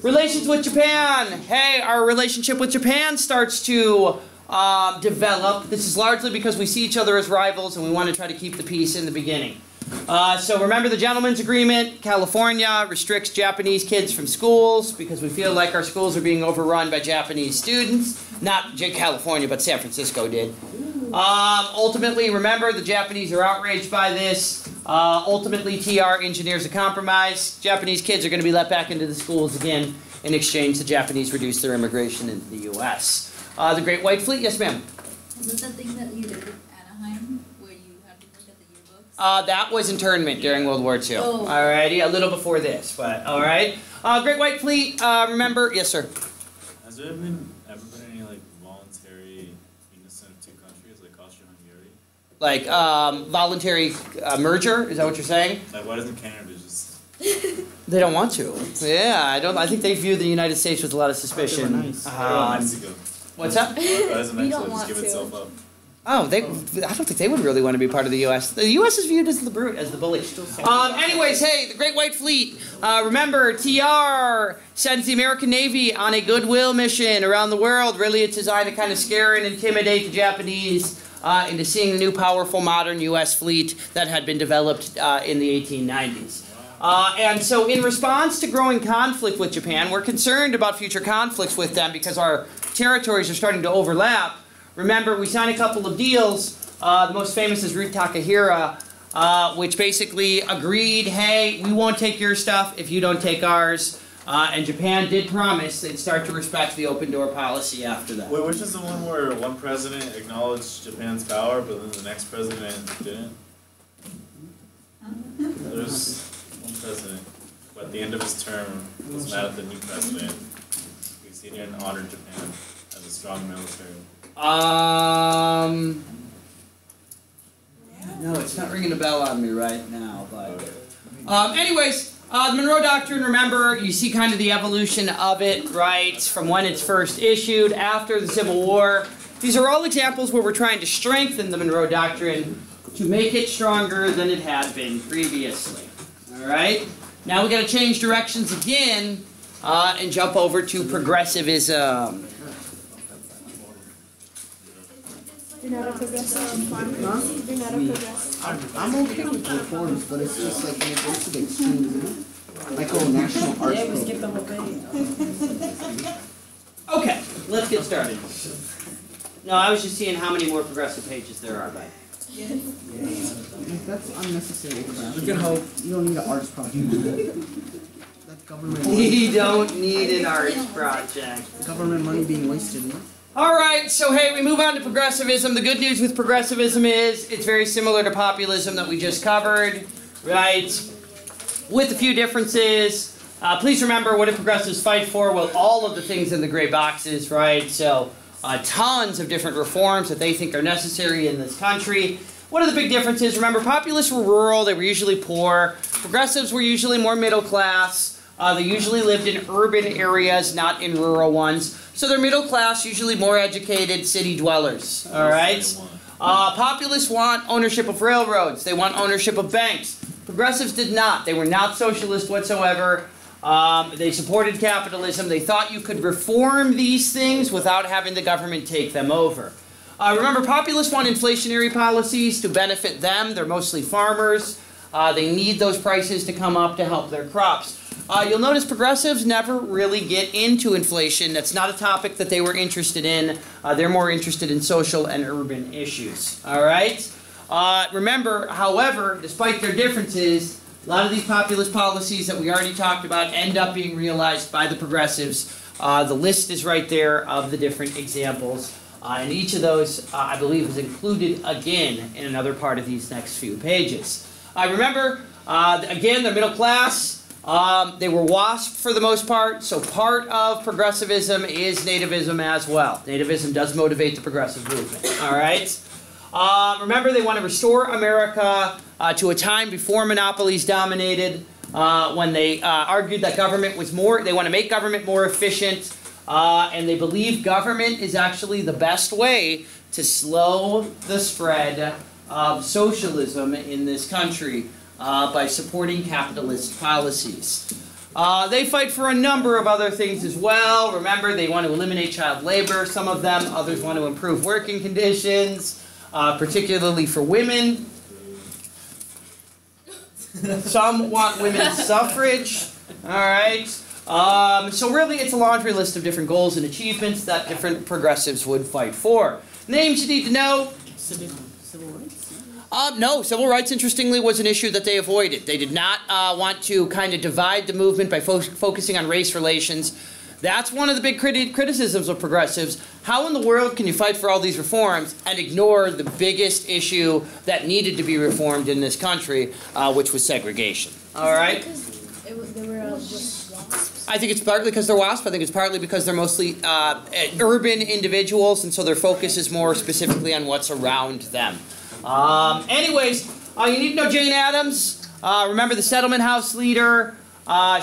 Speaker 1: Relations with Japan. Hey, our relationship with Japan starts to develop. This is largely because we see each other as rivals and we want to try to keep the peace in the beginning. So remember the Gentleman's Agreement. California restricts Japanese kids from schools because we feel like our schools are being overrun by Japanese students. Not California, but San Francisco did. Ultimately, remember, the Japanese are outraged by this. Ultimately, TR engineers a compromise. Japanese kids are going to be let back into the schools again. In exchange, the Japanese reduce their immigration into the U.S. The Great White Fleet, yes ma'am?
Speaker 3: Is that the thing that you did in Anaheim, where you had to look at the yearbooks?
Speaker 1: That was internment during World War II.
Speaker 3: Oh.
Speaker 1: Alrighty, a little before this, but alright. Great White Fleet, remember, yes sir?
Speaker 4: Has there ever been any voluntary unison of two countries like Austria-Hungary?
Speaker 1: Like, voluntary merger, is that what you're saying?
Speaker 4: Like, why doesn't Canada just?
Speaker 1: They don't want to. Yeah, I think they view the United States with a lot of suspicion.
Speaker 6: Nice.
Speaker 4: Mexico.
Speaker 1: What's that?
Speaker 4: Why doesn't
Speaker 7: We
Speaker 4: Mexico
Speaker 7: don't
Speaker 4: just
Speaker 7: want
Speaker 4: give
Speaker 7: to.
Speaker 4: itself up?
Speaker 1: Oh, I don't think they would really want to be part of the U.S. The U.S. is viewed as the brute, as the bully. Anyways, hey, the Great White Fleet. Remember, TR sends the American Navy on a goodwill mission around the world. Really, it's designed to kind of scare and intimidate the Japanese into seeing the new, powerful, modern U.S. fleet that had been developed in the 1890s. And so in response to growing conflict with Japan, we're concerned about future conflicts with them because our territories are starting to overlap. Remember, we signed a couple of deals. The most famous is Route Takahira, which basically agreed, hey, we won't take your stuff if you don't take ours. And Japan did promise they'd start to respect the open door policy after that.
Speaker 4: Wait, which is the one where one president acknowledged Japan's power, but then the next president didn't? There's one president, but at the end of his term, was mad at the new president because he didn't honor Japan as a strong military.
Speaker 1: No, it's not ringing a bell on me right now, but... anyways, the Monroe Doctrine, remember, you see kind of the evolution of it, right, from when it's first issued, after the Civil War. These are all examples where we're trying to strengthen the Monroe Doctrine to make it stronger than it had been previously. All right? Now we got to change directions again and jump over to progressivism.
Speaker 7: You're not a progressive.
Speaker 6: Huh?
Speaker 7: You're not a
Speaker 6: We-
Speaker 7: progressive.
Speaker 6: I'm okay with reforms, but it's just like when it goes to the extremes, you know? Like, oh, national arts
Speaker 2: Yeah, we
Speaker 6: program.
Speaker 2: skipped the whole page.
Speaker 1: Okay, let's get started. No, I was just seeing how many more progressive pages there are, right?
Speaker 6: Like, that's unnecessary crap.
Speaker 5: We can hope.
Speaker 6: You don't need an arts project. That government money,
Speaker 1: We don't need an arts project.
Speaker 6: government money being wasted, you know?
Speaker 1: Alright, so hey, we move on to progressivism. The good news with progressivism is it's very similar to populism that we just covered, right? With a few differences. Please remember, what do progressives fight for? Well, all of the things in the gray boxes, right? So, tons of different reforms that they think are necessary in this country. What are the big differences? Remember, populists were rural, they were usually poor. Progressives were usually more middle class. They usually lived in urban areas, not in rural ones. So they're middle class, usually more educated city dwellers, all right? Populists want ownership of railroads. They want ownership of banks. Progressives did not. They were not socialist whatsoever. They supported capitalism. They thought you could reform these things without having the government take them over. Remember, populists want inflationary policies to benefit them. They're mostly farmers. They need those prices to come up to help their crops. You'll notice progressives never really get into inflation. That's not a topic that they were interested in. They're more interested in social and urban issues. All right? Remember, however, despite their differences, a lot of these populist policies that we already talked about end up being realized by the progressives. The list is right there of the different examples. And each of those, I believe, is included again in another part of these next few pages. Remember, again, they're middle class. They were WASP for the most part, so part of progressivism is nativism as well. Nativism does motivate the progressive movement, all right? Remember, they want to restore America to a time before monopolies dominated, when they argued that government was more, they want to make government more efficient, and they believe government is actually the best way to slow the spread of socialism in this country. By supporting capitalist policies. They fight for a number of other things as well. Remember, they want to eliminate child labor, some of them. Others want to improve working conditions, particularly for women. Some want women's suffrage. All right. So really, it's a laundry list of different goals and achievements that different progressives would fight for. Names you need to know.
Speaker 2: Civil rights?
Speaker 1: No, civil rights, interestingly, was an issue that they avoided. They did not want to kind of divide the movement by focusing on race relations. That's one of the big criticisms of progressives. How in the world can you fight for all these reforms and ignore the biggest issue that needed to be reformed in this country, which was segregation? All right?
Speaker 7: They were just WASPs.
Speaker 1: I think it's partly because they're WASP. I think it's partly because they're mostly urban individuals, and so their focus is more specifically on what's around them. Anyways, you need to know Jane Addams. Remember the Settlement House leader.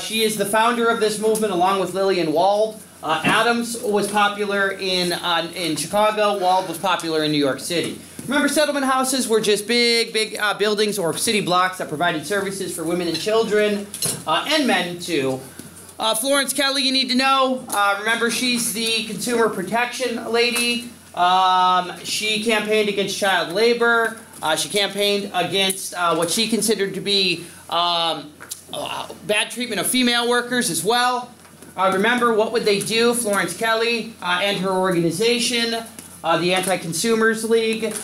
Speaker 1: She is the founder of this movement along with Lillian Wald. Addams was popular in Chicago. Wald was popular in New York City. Remember, settlement houses were just big buildings or city blocks that provided services for women and children, and men too. Florence Kelly, you need to know. Remember, she's the consumer protection lady. She campaigned against child labor. She campaigned against what she considered to be bad treatment of female workers as well. Remember, what would they do? Florence Kelly and her organization, the Anti-Consumers League,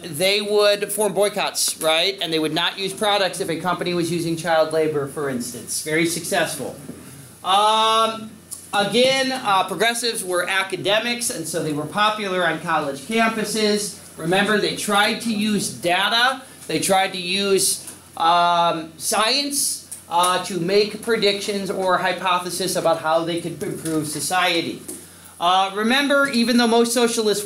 Speaker 1: they would form boycotts, right? And they would not use products if a company was using child labor, for instance. Very successful. Again, progressives were academics, and so they were popular on college campuses. Remember, they tried to use data. They tried to use science to make predictions or hypotheses about how they could improve society. Remember, even though most socialists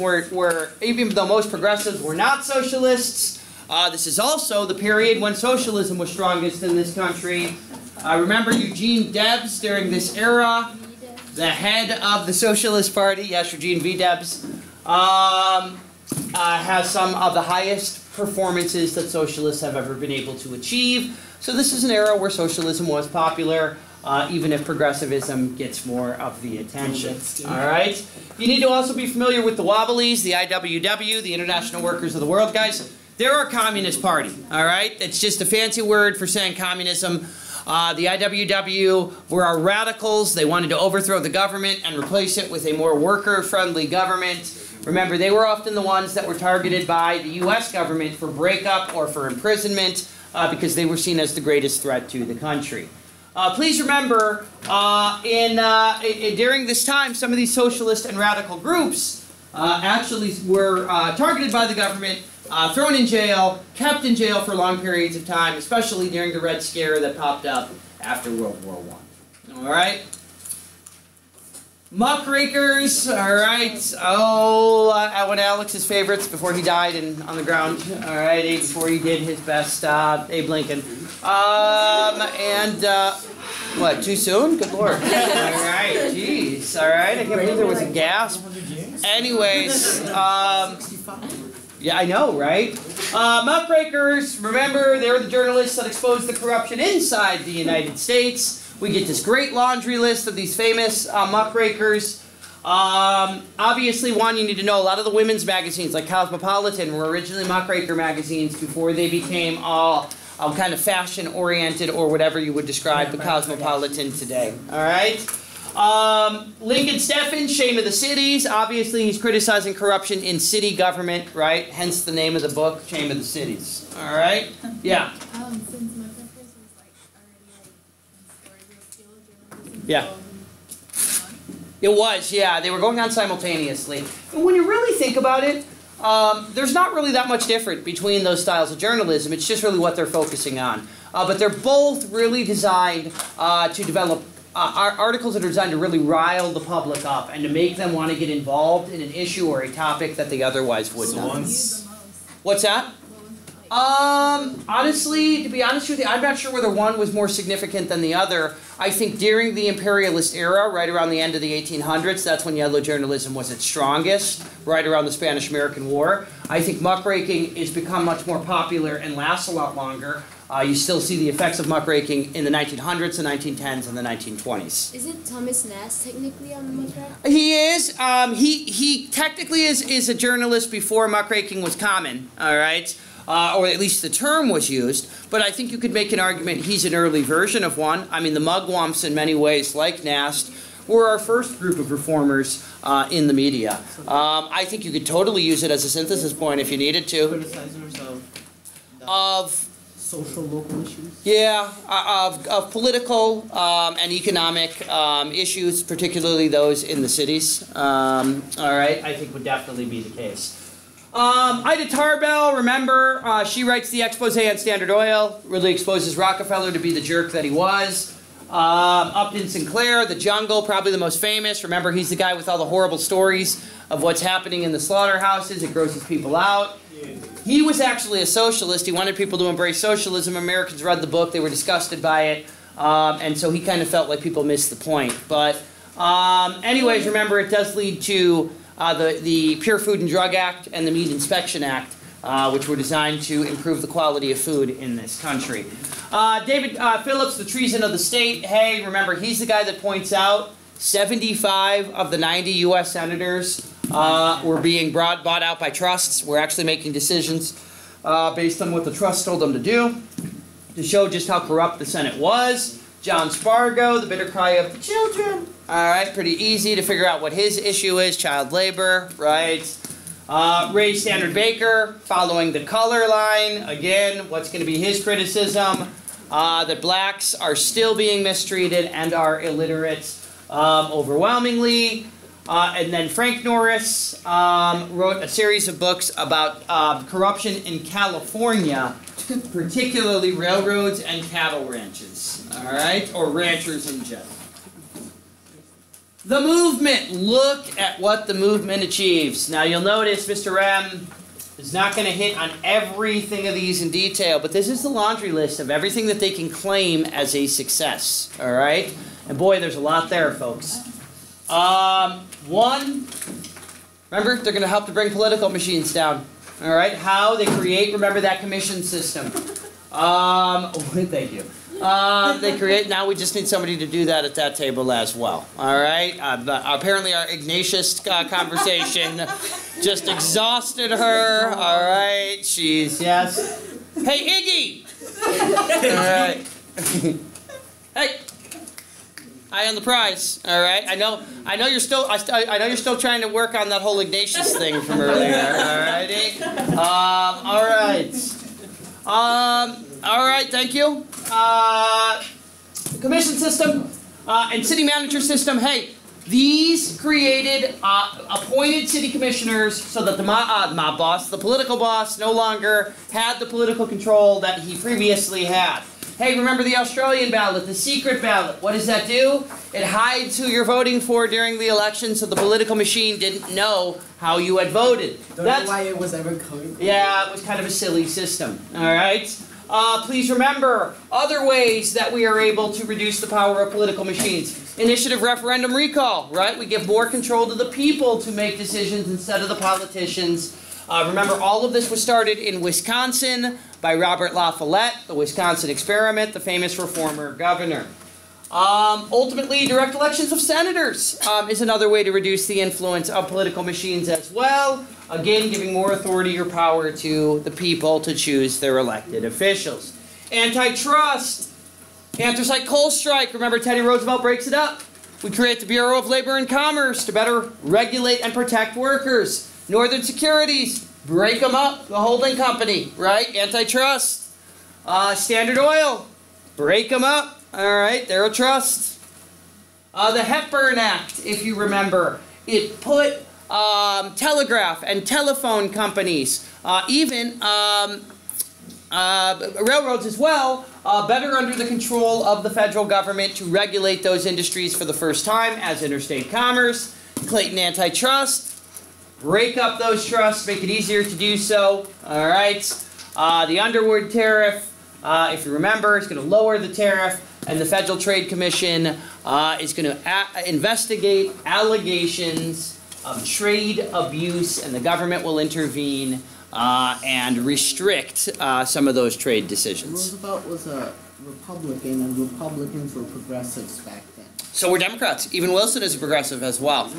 Speaker 1: even though most progressives were not socialists, this is also the period when socialism was strongest in this country. Remember Eugene Debs during this era, the head of the Socialist Party, yes, Eugene V. Debs, has some of the highest performances that socialists have ever been able to achieve. So this is an era where socialism was popular. even if progressivism gets more of the attention. All right? You need to also be familiar with the Wobblies, the IWW, the International Workers of the World, guys. They're our communist party, all right? It's just a fancy word for saying communism. The IWW were our radicals. They wanted to overthrow the government and replace it with a more worker-friendly government. Remember, they were often the ones that were targeted by the U.S. government for breakup or for imprisonment because they were seen as the greatest threat to the country. Please remember, during this time, some of these socialist and radical groups actually were targeted by the government, thrown in jail, kept in jail for long periods of time, especially during the Red Scare that popped up after World War I. All right? Muckrakers, all right. Oh, one of Alex's favorites before he died on the ground. All right, before he did his best, Abe Lincoln. What, too soon? Good Lord. All right, jeez. All right, I can't believe there was a gasp. Anyways, yeah, I know, right? Muckrakers, remember, they were the journalists that exposed the corruption inside the United States. We get this great laundry list of these famous muckrakers. Obviously, one, you need to know a lot of the women's magazines, like Cosmopolitan, were originally muckraker magazines before they became all kind of fashion-oriented or whatever you would describe the Cosmopolitan today. All right? Lincoln Steffens, Shame of the Cities. Obviously, he's criticizing corruption in city government, right? Hence the name of the book, Shame of the Cities. All right? Yeah.
Speaker 7: Since my preference was like already like in story
Speaker 1: Yeah. It was, yeah. They were going on simultaneously. And when you really think about it, there's not really that much different between those styles of journalism. It's just really what they're focusing on. But they're both really designed to develop articles that are designed to really rile the public up and to make them want to get involved in an issue or a topic that they otherwise would not. What's that? Honestly, to be honest with you, I'm not sure whether one was more significant than the other. I think during the imperialist era, right around the end of the 1800s, that's when yellow journalism was its strongest, right around the Spanish-American War. I think muckraking has become much more popular and lasts a lot longer. You still see the effects of muckraking in the 1900s, the 1910s, and the 1920s.
Speaker 7: Isn't Thomas Nast technically on the muckraker?
Speaker 1: He is. He technically is a journalist before muckraking was common, all right? Or at least the term was used, but I think you could make an argument he's an early version of one. I mean, the mugwumps in many ways, like Nast, were our first group of reformers in the media. I think you could totally use it as a synthesis point if you needed to.
Speaker 2: Criticizers
Speaker 1: Of
Speaker 6: social local issues?
Speaker 1: yeah, of political and economic issues, particularly those in the cities. All right, I think would definitely be the case. Ida Tarbell, remember, she writes the expose on Standard Oil, really exposes Rockefeller to be the jerk that he was. Upton Sinclair, The Jungle, probably the most famous. Remember, he's the guy with all the horrible stories of what's happening in the slaughterhouses. It grosses people out. He was actually a socialist. He wanted people to embrace socialism. Americans read the book. They were disgusted by it. And so he kind of felt like people missed the point. But anyways, remember, it does lead to the Pure Food and Drug Act and the Meat Inspection Act, which were designed to improve the quality of food in this country. David Phillips, The Treason of the State. Hey, remember, he's the guy that points out 75 of the 90 U.S. senators were being bought out by trusts. We're actually making decisions based on what the trust told them to do, to show just how corrupt the Senate was. John Spargo, The Bitter Cry of the Children. All right, pretty easy to figure out what his issue is, child labor, right? Ray Standard Baker, Following the Color Line. Again, what's going to be his criticism? That blacks are still being mistreated and are illiterate overwhelmingly. And then Frank Norris wrote a series of books about corruption in California, particularly railroads and cattle ranches, all right? Or ranchers in general. The movement. Look at what the movement achieves. Now you'll notice Mr. M is not going to hit on everything of these in detail, but this is the laundry list of everything that they can claim as a success, all right? And boy, there's a lot there, folks. One, remember, they're going to help to bring political machines down, all right? How? They create, remember, that commission system. Thank you. They create. Now we just need somebody to do that at that table as well. All right. Apparently, our Ignatius conversation just exhausted her. All right. She's yes. Hey, Iggy. All right. Hey. Eye on the prize. All right. I know you're still. I know you're still trying to work on that whole Ignatius thing from earlier. All righty. All right. All right. Thank you. Commission system and city manager system. Hey, these created appointed city commissioners so that the mob boss, the political boss, no longer had the political control that he previously had. Hey, remember the Australian ballot, the secret ballot. What does that do? It hides who you're voting for during the election so the political machine didn't know how you had voted.
Speaker 2: Don't know why it was ever coming.
Speaker 1: Yeah, it was kind of a silly system. All right? Please remember other ways that we are able to reduce the power of political machines. Initiative referendum recall, right? We give more control to the people to make decisions instead of the politicians. Remember, all of this was started in Wisconsin by Robert La Follette, the Wisconsin experiment, the famous reformer governor. Ultimately, direct elections of senators is another way to reduce the influence of political machines as well. Again, giving more authority or power to the people to choose their elected officials. Antitrust. Anthracite coal strike. Remember, Teddy Roosevelt breaks it up. We create the Bureau of Labor and Commerce to better regulate and protect workers. Northern Securities. Break them up. The holding company, right? Antitrust. Standard Oil. Break them up. All right, they're a trust. The Hepburn Act, if you remember, it put telegraph and telephone companies, even railroads as well, better under the control of the federal government to regulate those industries for the first time as interstate commerce. Clayton Antitrust, break up those trusts, make it easier to do so. All right, the Underwood Tariff, if you remember, is going to lower the tariff. And the Federal Trade Commission is going to investigate allegations of trade abuse, and the government will intervene and restrict some of those trade decisions.
Speaker 6: Roosevelt was a Republican, and Republicans were progressives back then.
Speaker 1: So we're Democrats. Even Wilson is a progressive as well.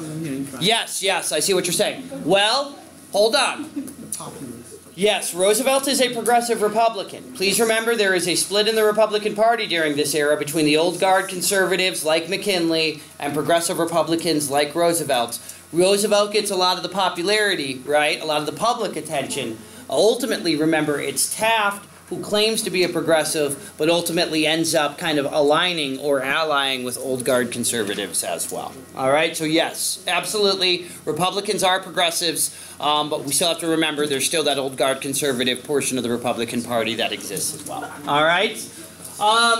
Speaker 1: Yes, yes, I see what you're saying. Well, hold on.
Speaker 6: The populist.
Speaker 1: Yes, Roosevelt is a progressive Republican. Please remember there is a split in the Republican Party during this era between the old guard conservatives like McKinley and progressive Republicans like Roosevelt. Roosevelt gets a lot of the popularity, right? A lot of the public attention. Ultimately, remember, it's Taft who claims to be a progressive, but ultimately ends up kind of aligning or allying with old guard conservatives as well. All right, so yes, absolutely, Republicans are progressives, but we still have to remember there's still that old guard conservative portion of the Republican Party that exists as well. All right,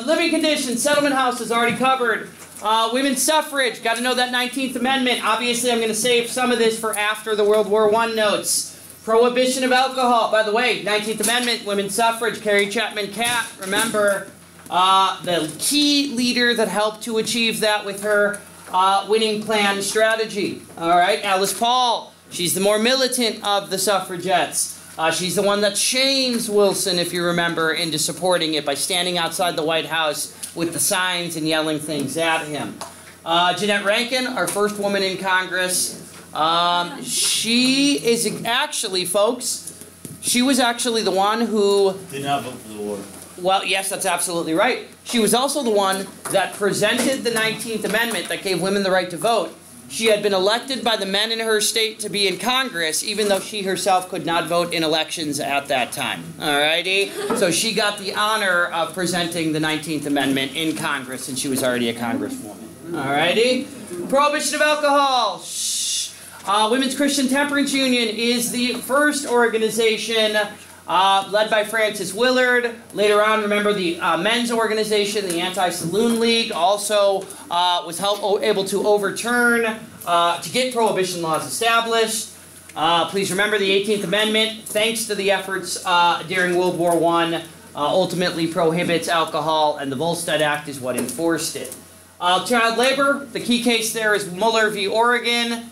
Speaker 1: living conditions, settlement house is already covered. Women's suffrage, got to know that 19th Amendment. Obviously, I'm going to save some of this for after the World War I notes. Prohibition of alcohol. By the way, 19th Amendment, women's suffrage, Carrie Chapman Catt, remember, the key leader that helped to achieve that with her winning plan strategy. All right, Alice Paul, she's the more militant of the suffragettes. She's the one that shames Wilson, if you remember, into supporting it by standing outside the White House with the signs and yelling things at him. Jeanette Rankin, our first woman in Congress. She is actually, folks, she was actually the one who...
Speaker 4: Did not vote for the war.
Speaker 1: Well, yes, that's absolutely right. She was also the one that presented the 19th Amendment that gave women the right to vote. She had been elected by the men in her state to be in Congress, even though she herself could not vote in elections at that time. Alrighty? So she got the honor of presenting the 19th Amendment in Congress, and she was already a congresswoman. Alrighty? Prohibition of alcohol. Women's Christian Temperance Union is the first organization led by Frances Willard. Later on, remember the men's organization, the Anti-Saloon League, also was able to overturn, to get prohibition laws established. Please remember the 18th Amendment, thanks to the efforts during World War I, ultimately prohibits alcohol, and the Volstead Act is what enforced it. Child labor, the key case there is Mueller v. Oregon.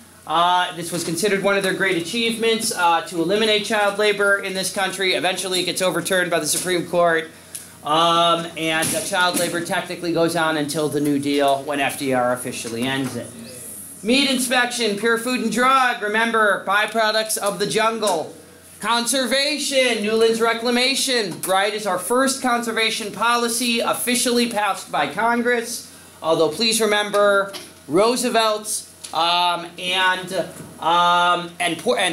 Speaker 1: This was considered one of their great achievements to eliminate child labor in this country. Eventually it gets overturned by the Supreme Court. And child labor technically goes on until the New Deal, when FDR officially ends it. Meat inspection, pure food and drug, remember, byproducts of the jungle. Conservation, Newlands Reclamation, right, is our first conservation policy officially passed by Congress. Although please remember, Roosevelt and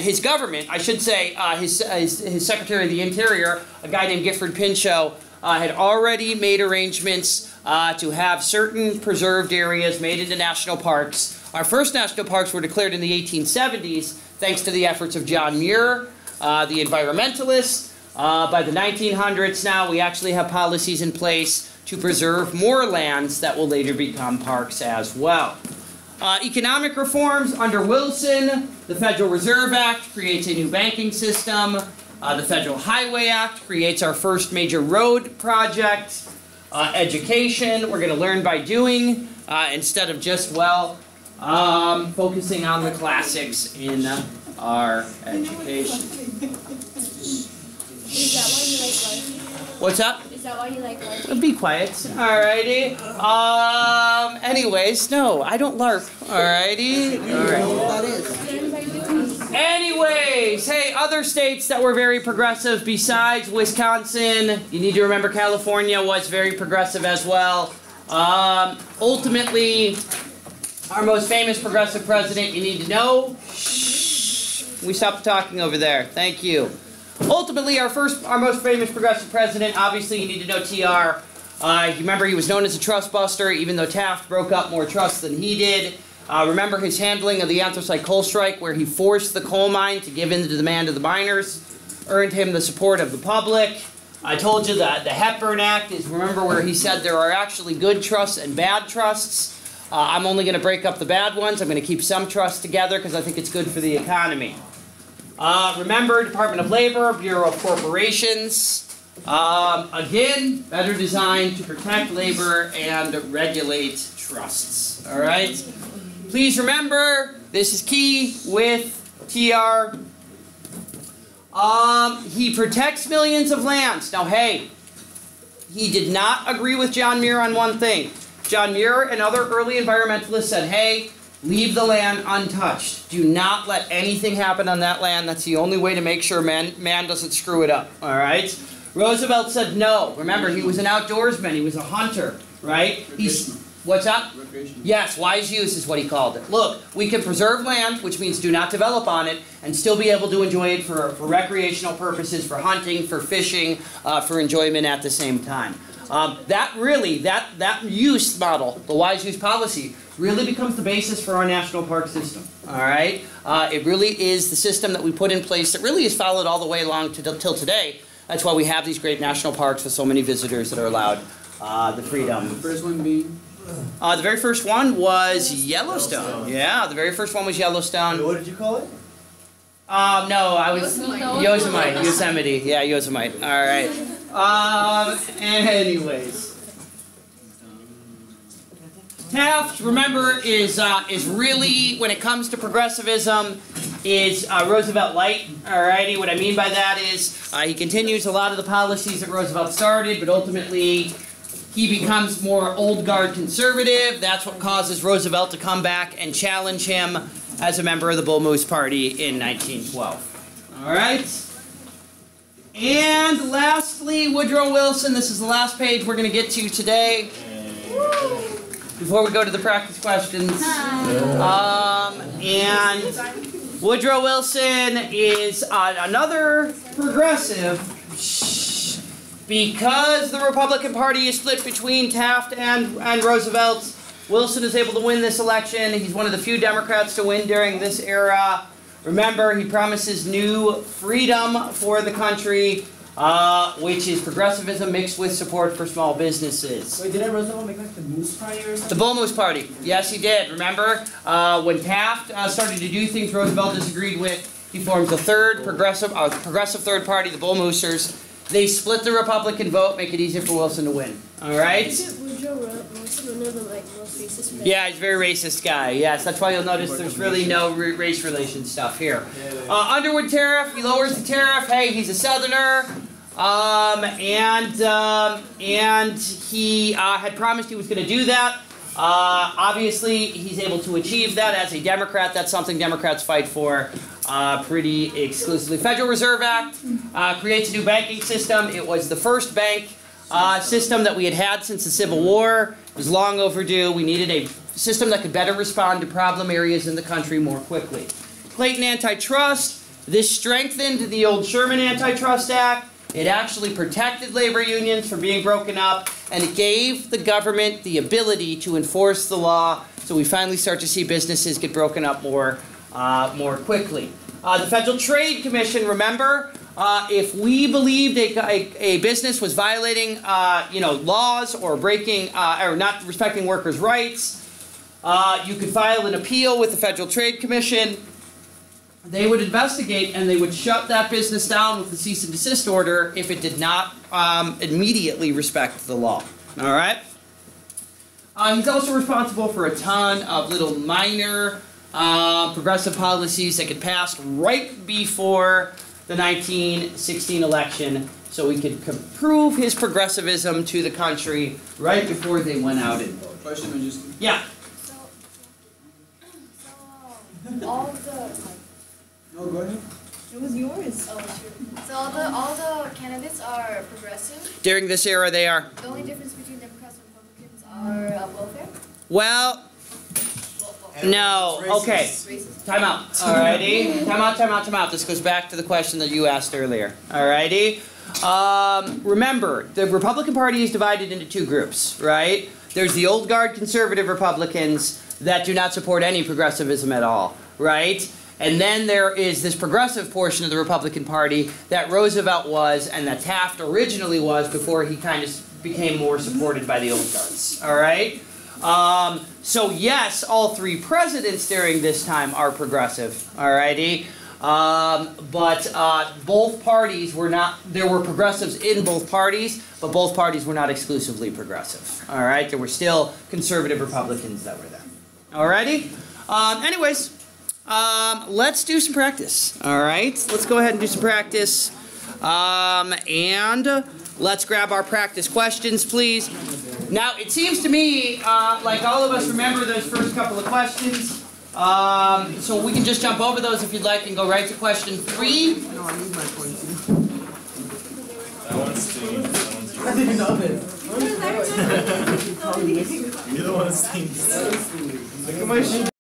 Speaker 1: his government, I should say, his Secretary of the Interior, a guy named Gifford Pinchot, had already made arrangements to have certain preserved areas made into national parks. Our first national parks were declared in the 1870s, thanks to the efforts of John Muir, the environmentalists. By the 1900s now, we actually have policies in place to preserve more lands that will later become parks as well. Economic reforms under Wilson, the Federal Reserve Act creates a new banking system. The Federal Highway Act creates our first major road project. Education, we're going to learn by doing instead of just, well, focusing on the classics in our education.
Speaker 7: Is that why you like LARPing?
Speaker 1: What's up?
Speaker 7: Is that why you like LARPing?
Speaker 1: Be quiet. Alrighty. Anyways, no, I don't LARP. Alrighty. Alright. Anyways, hey, other states that were very progressive besides Wisconsin, you need to remember California was very progressive as well. Ultimately, our most famous progressive president, you need to know. Shh. We stopped talking over there. Thank you. Ultimately, our most famous progressive president, obviously you need to know TR. You remember he was known as a trust buster, even though Taft broke up more trusts than he did. Remember his handling of the anthracite coal strike, where he forced the coal mine to give in to the demand of the miners, earned him the support of the public. I told you that the Hepburn Act is, remember, where he said there are actually good trusts and bad trusts. I'm only going to break up the bad ones. I'm going to keep some trusts together because I think it's good for the economy. Remember, Department of Labor, Bureau of Corporations. Again, better designed to protect labor and regulate trusts. All right? Please remember, this is key with TR. He protects millions of lands. Now, hey, he did not agree with John Muir on one thing. John Muir and other early environmentalists said, hey, leave the land untouched. Do not let anything happen on that land. That's the only way to make sure man doesn't screw it up, all right? Roosevelt said no. Remember, he was an outdoorsman. He was a hunter, right? What's that? Yes, wise use is what he called it. Look, we can preserve land, which means do not develop on it, and still be able to enjoy it for recreational purposes, for hunting, for fishing, for enjoyment at the same time. That use model, the wise use policy, really becomes the basis for our national park system, all right? It really is the system that we put in place that really is followed all the way along till today. That's why we have these great national parks with so many visitors that are allowed the freedom.
Speaker 6: The first one being?
Speaker 1: The very first one was Yellowstone. Yeah, the very first one was Yellowstone.
Speaker 5: What did you call it?
Speaker 1: No, I was Yosemite. Yeah, Yosemite. All right. Anyways. Taft, remember, is really, when it comes to progressivism, is Roosevelt light. Alrighty, what I mean by that is he continues a lot of the policies that Roosevelt started, but ultimately he becomes more old guard conservative. That's what causes Roosevelt to come back and challenge him as a member of the Bull Moose Party in 1912. Alright? And lastly, Woodrow Wilson. This is the last page we're going to get to today. Before we go to the practice questions. And Woodrow Wilson is another progressive. Because the Republican Party is split between Taft and Roosevelt, Wilson is able to win this election. He's one of the few Democrats to win during this era. Remember, he promises new freedom for the country, which is progressivism mixed with support for small businesses.
Speaker 2: Wait, didn't Roosevelt make like the Moose Party or something?
Speaker 1: The Bull Moose Party. Yes, he did. Remember, when Taft started to do things Roosevelt disagreed with, he forms a progressive third party, the Bull Moosers. They split the Republican vote, make it easier for Wilson to win. All right?
Speaker 7: Isn't Woodrow Wilson one of the most racist men?
Speaker 1: Yeah, he's a very racist guy. Yes, that's why you'll notice there's really no race relation stuff here. Underwood tariff, he lowers the tariff. Hey, he's a Southerner. And he had promised he was going to do that. Obviously, he's able to achieve that as a Democrat. That's something Democrats fight for pretty exclusively. Federal Reserve Act creates a new banking system. It was the first bank system that we had had since the Civil War. It was long overdue. We needed a system that could better respond to problem areas in the country more quickly. Clayton Antitrust. This strengthened the old Sherman Antitrust Act. It actually protected labor unions from being broken up, and it gave the government the ability to enforce the law, so we finally start to see businesses get broken up more quickly. The Federal Trade Commission, remember, if we believed a business was violating laws or breaking or not respecting workers' rights, you could file an appeal with the Federal Trade Commission. They would investigate and they would shut that business down with a cease and desist order if it did not immediately respect the law. All right? He's also responsible for a ton of little minor progressive policies that get passed right before the 1916 election, so we could prove his progressivism to the country right before they went out and voted.
Speaker 5: Question, I just...
Speaker 1: Yeah.
Speaker 7: So all the
Speaker 5: No, go ahead.
Speaker 3: It was yours.
Speaker 7: oh sure. So all the candidates are progressive.
Speaker 1: During this era, they are.
Speaker 7: The only difference between Democrats and Republicans are welfare.
Speaker 1: Well, no. Okay.
Speaker 7: Racist.
Speaker 1: Time out. Alrighty. Time out. This goes back to the question that you asked earlier. Alrighty. Remember, the Republican Party is divided into two groups, right? There's the old guard conservative Republicans that do not support any progressivism at all, right? And then there is this progressive portion of the Republican Party that Roosevelt was and that Taft originally was before he kind of became more supported by the old guards, all right? So yes, all three presidents during this time are progressive, alrighty? But both parties were not, there were progressives in both parties, but both parties were not exclusively progressive, alright? There were still conservative Republicans that were there, alrighty? Anyways, let's do some practice, alright? Let's go ahead and do some practice, and let's grab our practice questions, please. Now, it seems to me like all of us remember those first couple of questions. So we can just jump over those if you'd like and go right to question 3.
Speaker 6: No, I need my point too.
Speaker 4: That one's stinking.
Speaker 5: I didn't know it.
Speaker 4: You're the one stinking.
Speaker 5: Look at my shoe.